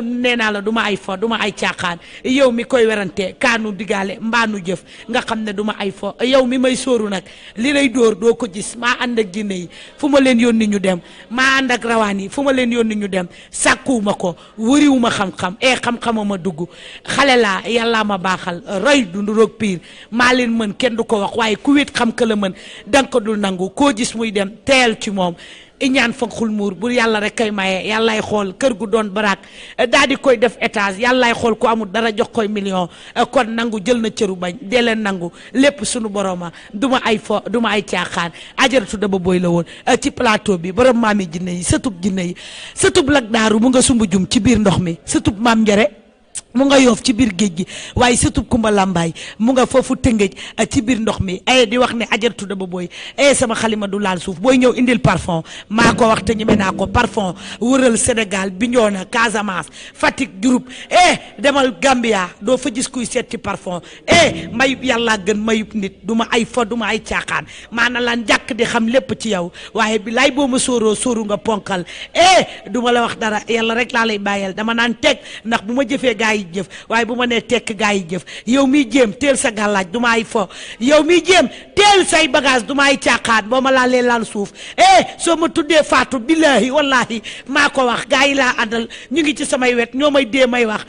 nee naa la du ma ay fo du ma ay caaxaan yow mi koy werante kaanu digaale mbaanu jëf nga xam ne du ma ay fo yow mi may sóoru nag li lay dóor doo ko gis maa ànd ak jinne yi fu ma leen yónni ñu dem maa ànd ak rawaan yi fu ma leen yónni ñu dem sàkkuwuma ko wëriwuma xam-xam xam-xama ma dugg xale laa yàllaa ma baaxal roy dundu roog piir maa leen mën kenn du ko wax waaye ku wét xam ka la mën danga ko dul nangu koo gis muy dem teel ci moom iñaan fa xul muur bu yàlla rek kay maye yàllaay xool kër gu doon baraak daal di koy def étage yàllaay xool ku amul dara jox koy million kon nangu jël na cëru bañ dee leen nangu lépp sunu boroma du ma ay fo du ma ay caaxaan ajaratu Daba Boy la woon ci plateau bi borom maami jinne yi sëtub jinne yi sëtub lak daaru mu nga sumba jum ci biir ndox mi sëtub maam njare mu nga yoof ci biir géej gi waaye sëtub Kumba Lambaay mu nga foofu tëngëj ci biir ndox mi di wax ne ajaratu Daba Boy sama xalima du laal suuf booy ñëw indil parfum maa ko wax te ñeme naa ko parfum wëral Sénégal Bignona Casamance Fatick Diouroup demal Gambia doo fa gis kuy seet ci parfum mayub yàlla gën mayub nit du ma ay fo du ma ay caaxaan maana lan jàkk di xam lépp ci yow waaye bi laay boo ma sóoru nga ponkal du ma la wax dara yàlla rek laa lay bàyyeel dama naan teg ndax bu ma jëfee gaa yi jëf waaye bu ma nee tekk gaa yi jëf yow miy jéem teel sa gàllaaj du ma ay fo yow miy jéem teel say bagage du ma ay caaxaan boo ma laalee laal suuf soo ma tuddee faatu billahi wallahi maa ko wax gaa yi laa àndal ñu ngi ci samay wet ñoo may dee may wax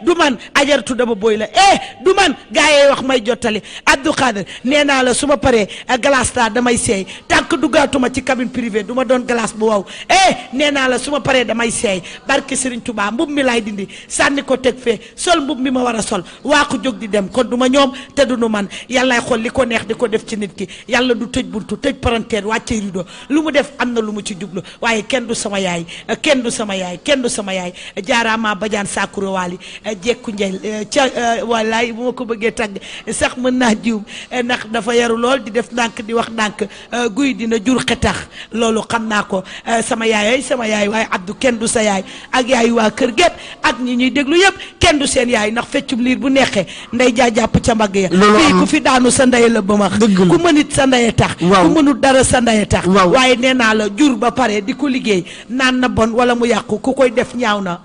du man ajaratu Daba Boy la du man gaa yee wax may jottali Abdou Khader nee naa la su ma paree glace ta damay seey tànk duggaatuma ci cabine privée du ma doon glace bu wow nee naa la su ma paree damay seey barke Serigne Touba mbub mi laay dindi sànni ko teg fee sol mbub mi ma war a sol waa ko jóg di dem kon du ma ñoom te du nu man yàllaay xool li ko neex di ko def ci nit ki yàlla du tëj buntu tëj parenteer wàcce rido lu mu def am na lu mu ci jublu waaye kenn du sama yaay kenn du sama yaay kenn du sama yaay jaaraama bajaan saakuro waali jekku njel ca wallaay bu ma ko bëggee tàgg sax mën naa jiwum ndax dafa yaru lool di def ndànk di wax ndànk guy dina jur xetax loolu xam naa ko sama yaay waaye Abdou kenn du sa yaay ak yaay waa kër gépp ak ñi ñuy déglu yëpp kenn du seen yaay ndax feccum liir bu neexee nday jaa jàpp ca mbagg ya fii ku fi daanu sa ndey la ba max ku mënit sa ndey tax ku mënut dara sa ndey tax waaye nee naa la jur ba pare di ko liggéey naan na bon wala mu yàqu ku koy def ñaaw na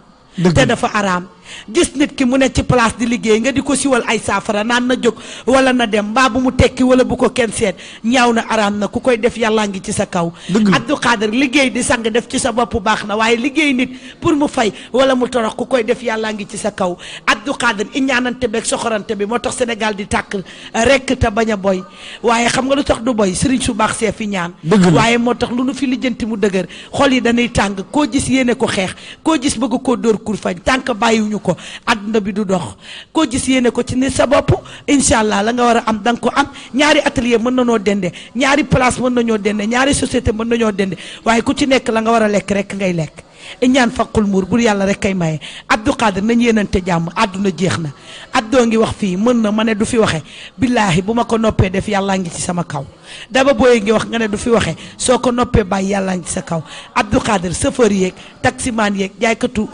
te dafa araam gis nit ki mu ne ci place di liggéey nga di ko siwal ay saafara naan na jóg wala na dem mbaa bu mu tekki wala bu ko kenn seet ñaaw na araam na ku koy def yàllaa ngi ci sa kaw Abdou Khadre liggéey di sang def ci sa bopp baax na waaye liggéey nit pour mu fay wala mu torox ku koy def yàllaa ngi ci sa kaw Abdou Khadre iñaanante beeg soxorante bi moo tax Sénégal di tàkk rekk te bañ a boy waaye xam nga lu tax du boy sëriñ su baax see fi ñaan waaye moo tax lu nu fi lijjanti mu dëgër xol yi dañuy tàng koo gis yéene ko xeex koo gis bëgg koo dóor kur fañ tànk bàyyiwuñu ko àdduna bi du dox koo gis yéene ko ci ni sa bopp incha allah la nga war a am da nga ko am ñaari atelier mën nañoo dende ñaari place mën nañoo dende ñaari société mën nañoo dende waaye ku ci nekk la nga war a lekk rek ngay lekk ñaan faqul muur bur yàlla rek kay maye Abdou Khadre nañ yéenante jàmm àdduna jeex na Abdou ngi wax fii mën na ma ne du fi waxe billaahi bu ma ko noppee def yàllaa ngi ci sama kaw daba booye ngi wax nga ne du fi waxe soo ko noppee bàyyi yàllaa ngi ci sa kaw Abdou Khadre chauffeur yeeg taximan yeeg jaaykatu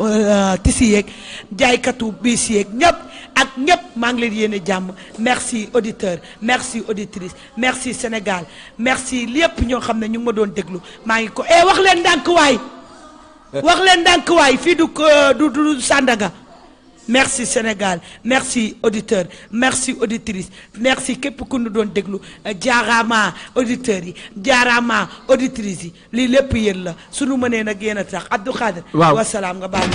tisi yeeg jaaykatu bis yeeg ñëpp ak ñëpp maa ngi leen yéene jàmm merci auditeur merci auditrice merci Sénégal merci lépp ñoo xam ne ñu ngi ma doon déglu maa ngi ko wax leen ndànk waay wax leen ndànk waay fii du Sandaga merci Sénégal merci auditeur merci auditrice merci képp ku ñu doon déglu jaaraama auditeurs yi jaaraama auditrices yi lii lépp yéen la sunu mënee nag yéen a tax Abdou Khadre wasalaam nga baal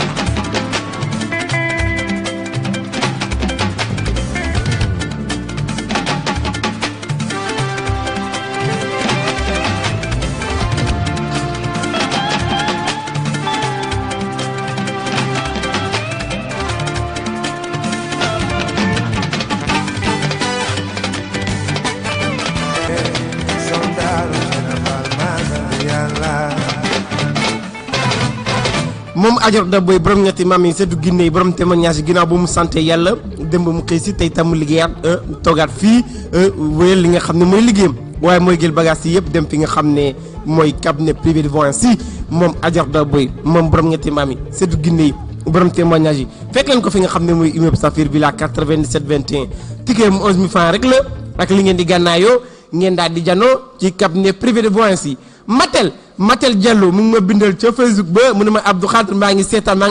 moom Adjor da boy borom ñetti maam yi seddu Guinée yi borom témoignage ginnaaw bu mu santé yàlla démb mu xëy si tey tam mu liggéeyaat toogaat fii wéyal li nga xam ne mooy liggéeyam waaye mooy jël bagage yi yëpp dem fi nga xam ne mooy cabinet privé de voyance si moom Adjor da boy moom borom ñetti maam yi seddu Guinée yi borom témoignage yi fekk leen ko fi nga xam ne mooy immeuble Safir Villa 97 21 ticket mu 11 000 francs rek la ak li ngeen di gànnaayoo ngeen daal di janoo ci cabinet privé de voyance yi Matel Diallo mu ngi ma bindal ca Facebook ba mu ne ma Abdou Khadre maa ngi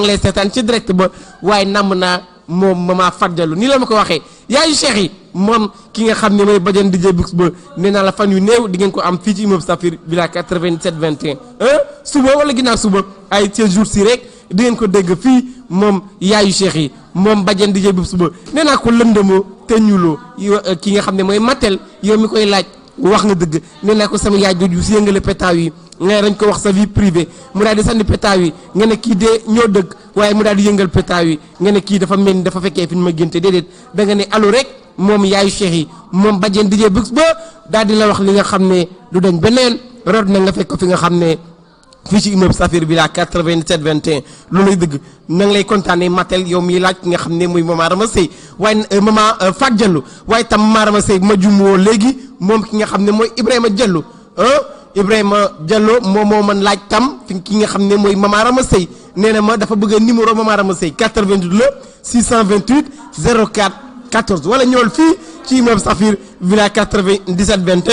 lay seetaan ci direct ba waaye namm naa moom Mama Fat Diallo nii la ma ko waxee yaayu Cheikh yi moom ki nga xam ne mooy Badiane DJ Bux ba nee naa la fan yu néew di ngeen ko am fii ci immeuble Safir Villa 97 21 suba wala ginnaaw suba ay ces jours ci rek di ngeen ko dégg fii moom yaayu Cheikh yi moom Badiane DJ Bux ba nee naa ko lëndëmoo te ñuuloo ki nga xam ne mooy Matel yow mi koy laaj wax nga dëgg nee naa ko sama yaay jooju si yëngale pétaaw yi nga dañ ko wax sa vie privée mu daal di sànni pétaaw yi nga ne kii dee ñoo dëgg waaye mu daal di yëngal pétaaw yi nga ne kii dafa mel ni dafa fekkee fi ñu ma génte déedéet da nga ne allo rek moom yaayu Cheikh yi moom Badiane DJ Bux ba daal di la wax li nga xam ne du dañ beneen rod na nga fekk ko fi nga xam ne fii ci immeuble Safir Villa 97 21 loolu lay dëgg na nga lay kontaanee Matel yow miy laaj ki nga xam ne mooy Mama Rama Sey waaye Mama Fat Diallo waaye tam Mama Rama Sey ma jum woo léegi moom ki nga xam ne mooy Ibrahima Diallo Ibrahima Diallo moom moo man laaj tam fi ki nga xam ne mooy Mama Rama Sey nee na ma dafa bëgg numéro Mama Rama Sey 88 la 628 04 14 wala ñëwal fii ci immeuble Safir Villa 97 21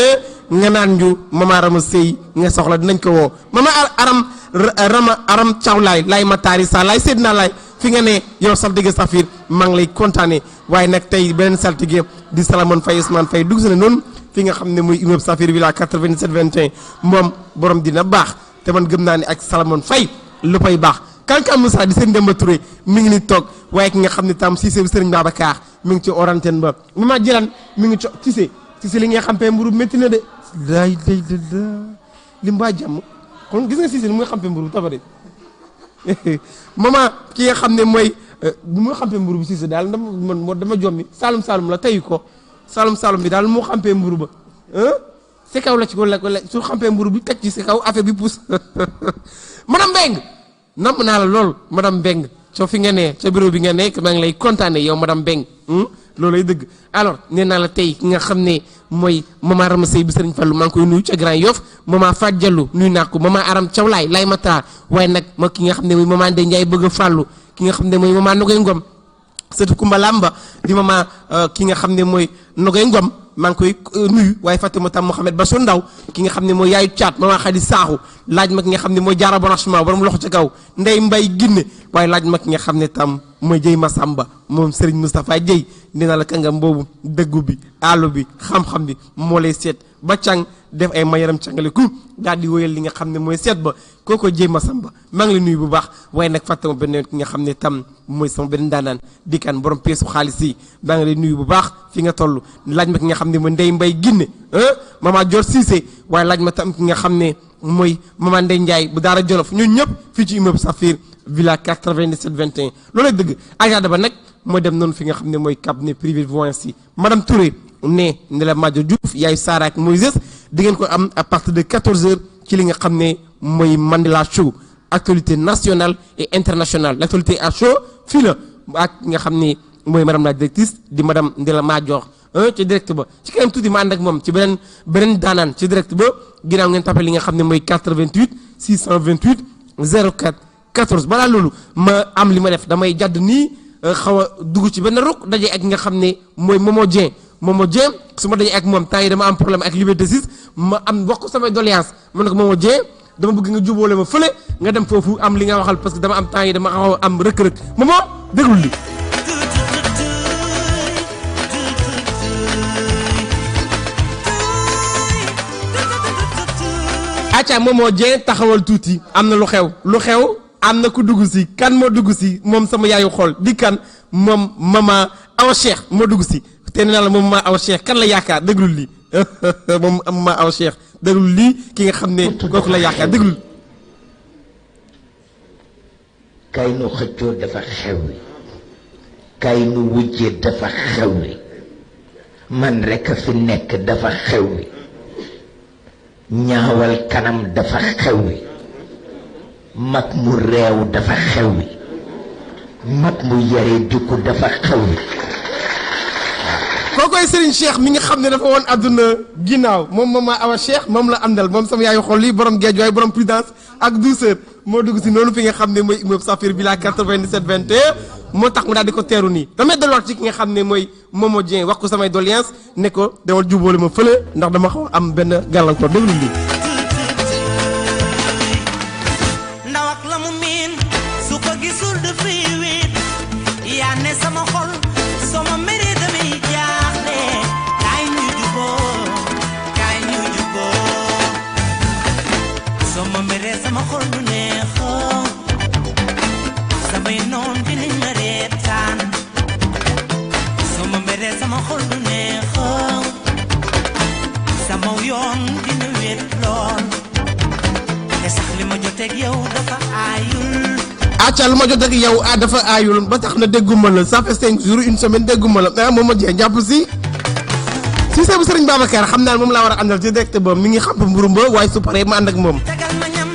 nga naan ñu Mama Rama Sey nga soxla dinañ ko woo Mama aram Thiaw laay ma taari sa laay sédd naa laay fi nga ne yow saltige Safir maa ngi lay kontaane waaye nag tey beneen saltige di Salamone Faye Ousmane Faye dugg si ne noonu fi nga xam ne mooy immeuble Safir Villa 97 21 moom borom dina baax te man gëm naa ne ak Salamone Faye lu pay baax Kanka Moussa di seen Demba Touré mi ngi ni toog waaye ki nga xam ne tam Cissé bu Serigne Babacar mi ngi ci orantenne ba Mama Jiran mi ngi Cissé li nga xam pe mburu métti na de day li mbaa jàmm kon gis nga Cissé ni muy xampe mburu tabare Mama ki nga xam ne mooy bu muy xampe mburu bi Cissé daal dama jommi Saalum la teyu ko Saalum bi daal moo xampee mburu ba si kaw la ci ko la su xampee mburu bi teg ci si kaw affaire bi pousse madame Mbengue namm naa la lool madame Mbengue soo fi nga nee ca bureau bi nga nekk maa ngi lay kontaane yow madame Mbengue loolu lay dëgg alors nee naa la tey ki nga xam ne mooy Mama Rama Sey bi Serigne Fallou maa ngi koy nuyu ca Grand Yoff Mama Fat Diallo nuyu naa ko Mama Aram Thiaw lay ma taar waaye nag ma ki nga xam ne mooy Mama Ndeye Ndiaye bëgg a fàllu ki nga xam ne mooy Mama Nogoy Ngom surtout Kumba Lamba di Mama ki nga xam ne mooy Nogoy Ngom maa ngi koy nuyu waaye Fatima tam Mohamed Basso Ndaw ki nga xam ne mooy yaayu caat Mama Khady Sakho laaj ma ki nga xam ne mooy jaara branchement borom loxo ca kaw Ndey Mbay Ginne waaye laaj ma ki nga xam ne tam mooy Dieye Massamba moom Serigne Moustapha Dieye nee naa la kàngam boobu dëggu bi àllu bi xam-xam bi moo lay seet ba càng def ay mayaram càngaliku daal di wóyal li nga xam ne mooy seet ba kooko Dieye Massamba maa ngi la nuyu bu baax waaye nag fàttama beneen ki nga xam ne tam mooy sama beneen daanaan di kan borom peesu xaalis yi maa ngi lay nuyu bu baax fi nga toll laaj ma ki nga xam ne mooy Ndeye Mbaye Guinée Mama Dior Cissé waaye laaj ma tam ki nga xam ne mooy Mama Ndeye Ndiaye bu Daara Jolof ñun ñëpp fii ci immeuble Saphir villa 97 21 loolay dëgg agada ba nag mooy dem noonu fi nga xam ne mooy cabinet privé de voyance yi madame Touré ne la Madio Diouf yaayu Sara ak Moïse di ngeen ko am à partir de 14h ci li nga xam ne mooy Mandela Show actualité nationale et internationale l'actualité à chaud fii la ak nga xam ne mooy madame la directrice di madame Ndella Madior ci direct ba ci kanam tuuti ma ànd ak moom ci beneen daanaan ci direct ba ginnaaw ngeen tapé li nga xam ne mooy 88 628 04 14 balaa loolu ma am li ma def damay jàdd nii xaw a dugg ci benn ruk daje ak nga xam ne mooy Momo Dieng su ma dajee ak moom temps yi dama am problème ak Liberté 6 ma am wax ko samay doléance ma ne ko Momo Dieng dama bëgg nga jubóole ma fële nga dem foofu am li nga waxal parce que dama am temps yi dama xaw a am rëkk-rëkk Momo déglul li acca Momo Dieng taxawal tuuti am na lu xew am na ku dugg si kan moo dugg si moom sama yaayu xol di kan moom Mama Awa Cheikh moo dugg si te nee naa la moom Mama Awa Cheikh kan la yaakaar déglul lii moom Mama Awa Cheikh déglul lii ki nga xam ne kooku la yaakaar déglul. kay nu xëccoo dafa xewwi kay nu wujjee dafa xewwi man rekk a fi nekk dafa xewwi ñaawal kanam dafa xewwi mag mu réew dafa xewwi mag mu yare jikko dafa xewwi. kookoy Serigne Cheikh mi nga xam ne dafa woon àdduna ginnaaw moom Mama Awa Cheikh moom la àndal moom sama yaayu xol yi borom géej waaye borom prudence ak douceur moo dugg si noonu fi nga xam ne mooy immeuble Saphir villa 97 21 moo tax mu daal di ko teeru nii damay delluwaat ci ki nga xam ne mooy Momo Dieng wax ko samay doléance ne ko demal jubóole ma fële ndax dama xaw am benn gàllankoor déglu lii. ndaw ak la mu miin su ko gisul dafay wéet yaa ne sama xol soo ma meree damay jaaxle kaay ñu juboo soo ma meree sama xol du neexoo samay noon dinañ ma reetaan soo ma meree sama xol du neexoo sama yoon dina wéet lool te sax li ma joteeg yow dafa aayul. acca lu ma jot ak yow dafa aayul ba tax na dégguma la ça fait 5 jours une semaine dégguma la Momo Dieng jàpp si seebu Serigne Babacar xam naa moom laa war a àndal ci direct ba mi ngi xam mburum ba waaye su paree ma ànd ak moom. tegal ma ñam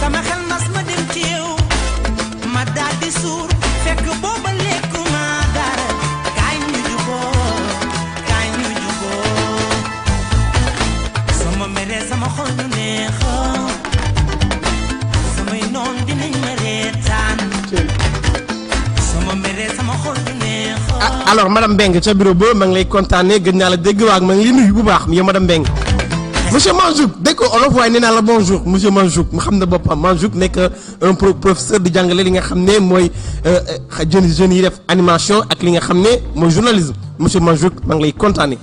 sama xel mas ma dem ci yow ma daal di suur fekk booba lekku ma dara kaay ñu juboo soo ma meree sama xol du neexoo samay noon dinañ ma reetaan soo ma meree sama xol du neexoo. alors madame Mbengue ca bureau ba ma ngi lay kontaanee gën naa la dégg waa ma ngi lay nuyu bu baax yow madame Mbengue monsieur Manjouk dégg ko olof waaye nee naa la bonjour monsieur Manjouk mu xam ne boppam Manjouk nekk un professeur di jàngale li nga xam ne mooy jeunes yi def animation ak li nga xam ne mooy journalisme monsieur Manjouk ma ngi lay kontaanee.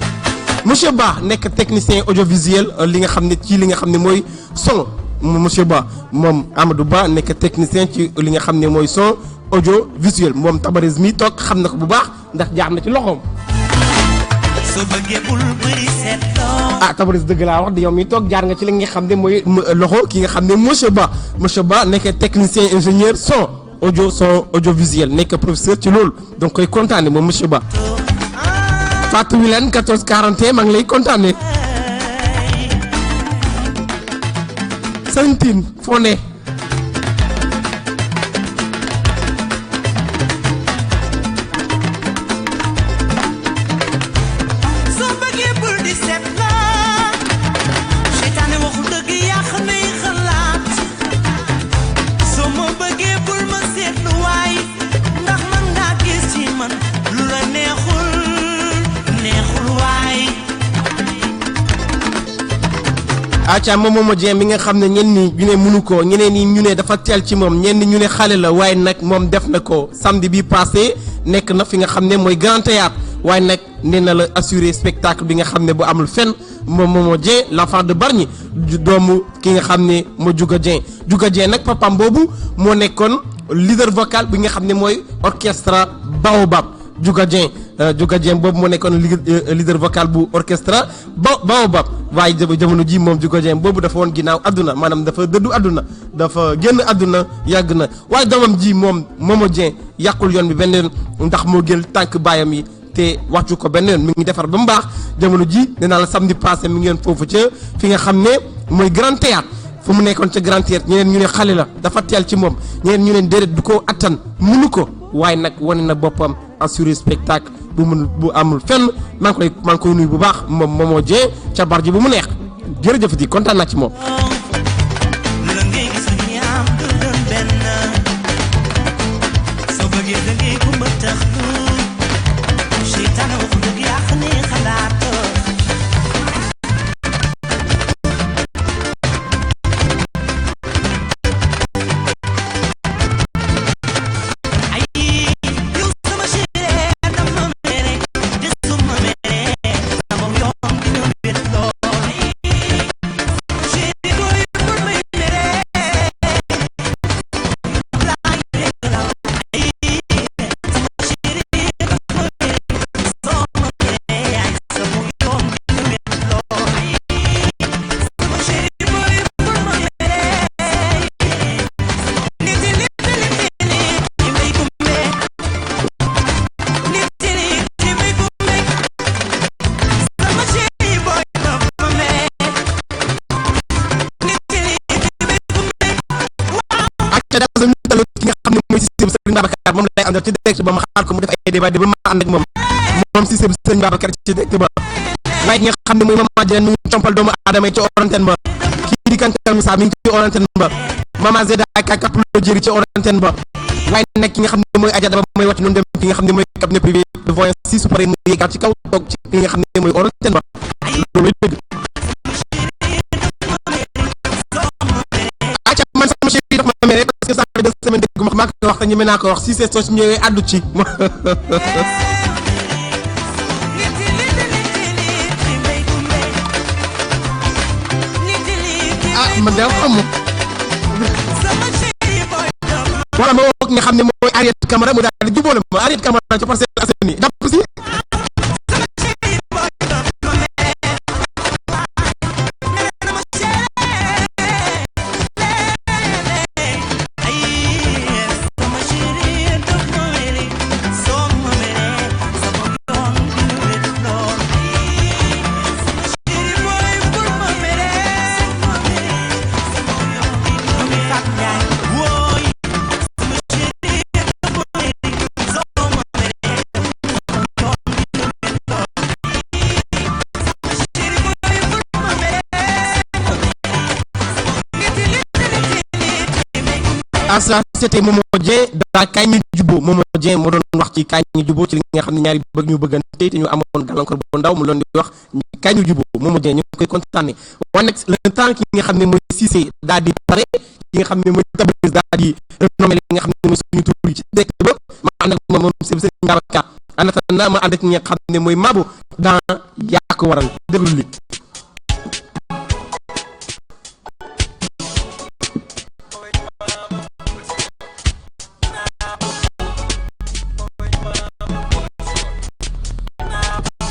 monsieur Ba nekk technicien audiovisuel li nga xam ne ci li nga xam ne mooy son monsieur Ba moom Amadou Ba nekk technicien ci li nga xam ne mooy son audiovisuel moom Tabarez mi toog xam na ko bu baax ndax jaar na ci loxoom. soo bëggee bul bëri seetloo. Tabarez dëgg laa wax di yow mi toog jaar nga ci li nga xam ne mooy loxo ki nga xam ne monsieur Ba nekk technicien ingénieur son audiovisuel nekk professeur ci loolu donc koy kontaane moom monsieur Ba. Fatou Wilane 14 41 maa ngi lay kontaane. Sëñ Tine foo ne. acca moom Momo Dieng mi nga xam ne ñenn ñi ñu ne mënu ko ñeneen ñi ñu ne dafa teel ci moom ñenn ñu ne xale la waaye nag moom def na ko samedi bi passé nekk na fi nga xam ne mooy Grand Théâtre waaye nag nee na la assurer spectacle bi nga xam ne bu amul fenn moom Momo Dieng l'enfant de Bargny doomu ki nga xam ne moo Juga Dieng nag papam boobu moo nekkoon leader vocal bi nga xam ne mooy orchestre Baobab Juga Dieng boobu moo nekkoon leader vocal bu orchestre Baobab waaye jamono ji moom Juga Dieng boobu dafa woon ginnaaw àdduna maanaam dafa dëddu àdduna dafa génn àdduna yàgg na waaye doomam ji moom Momo Dieng yàqul yoon bi benn yoon ndax moo jël tànk baayam yi te wàccu ko benn yoon mi ngi defar ba mu baax jamono ji nee naa la samedi passé mi ngi yoon foofu ca fi nga xam ne mooy Grand Théâtre fu mu nekkoon ca Grand Théâtre ñeneen ñu ne xale la dafa teel ci moom ñeneen ñu ne déedéet du ko attan munu ko waaye nag wane na boppam assuré spectacle bu amul fenn maa ngi koy nuyu bu baax moom Momo Dieng ca Bargny bu mu neex jërëjëf di kontaan naa ci moom. Serigne Babacar moom lay àndal ci direct ba ma xaar ko mu def ay débat ba ma ànd ak moom si Serigne Babacar ci direct ba waaye ki nga xam ne mooy Mama Dieng mi ngi compal doomu aadama yi ci orantenne ba kii di Kantel Moussa mi ngi ci orantenne ba Mama Zeda ak Kaplo Jeri ci orantenne ba waaye nag ki nga xam ne mooy Adja Daba mooy wàcc noonu dem fi nga xam ne mooy cabinet privé de voyance si su paree mu yéegaat ci kaw toog ci ki nga xam ne mooy orantenne ba loolu dëgg man sama chéri dafa ma mere parce que ça fait 2 semaines dégg ma maa ko wax te ñeme naa ko wax si c'est sos ñëwee àddu ci man de xamu wala ma woo nga xam ne mooy Ariette Camara mu daal di jubóole ma Ariette Camara ci Parcelles Assainies jàpp si ça c'était Momo Dieng dans Kaay ñu jubbo Momo Dieng moo doon wax ci Kaay ñu jubbo ci li nga xam ne ñaari bëgg ñu bëggante te ñu amoon gàllankoor bu ndaw mu loon di wax Kaay ñu jubbo Momo Dieng ñu koy kontaane waaye nag le temps ki nga xam ne mooy Cissé daal di pare ki nga xam ne mooy Tabriz daal di renommé li nga xam ne mooy suñu tur yi ci dëkk ba ma ànd ak moom Serigne Babacar en attendant ma ànd ak ñi nga xam ne mooy Mabo dans yaa ko waral déglu li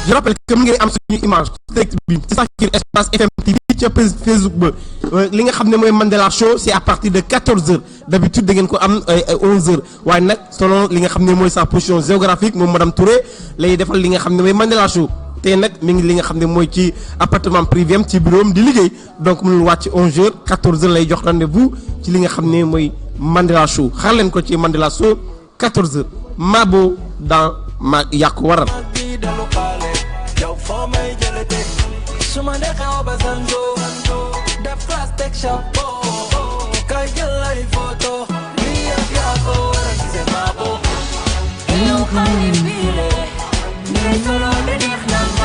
je rappelle que mu ngi am suñu image direct bi ci sax ci espace FM TV ci Facebook ba li nga xam ne mooy Mandela Show c'est à partir de 14h d'habitude da ngeen ko am 11h waaye nag selon li nga xam ne mooy sa position géographique moom madame Touré lay defal li nga xam ne mooy Mandela Show te nag mi ngi li nga xam ne mooy ci appartement privé am ci bureau am di liggéey donc mënul wàcc 11h 14h lay jox rendez-vous ci li nga xam ne mooy Mandela Show xaar leen ko ci Mandela Show 14h Mabo dans ma yaa ko waral. Suma de xaw ba sanjo def plastic shop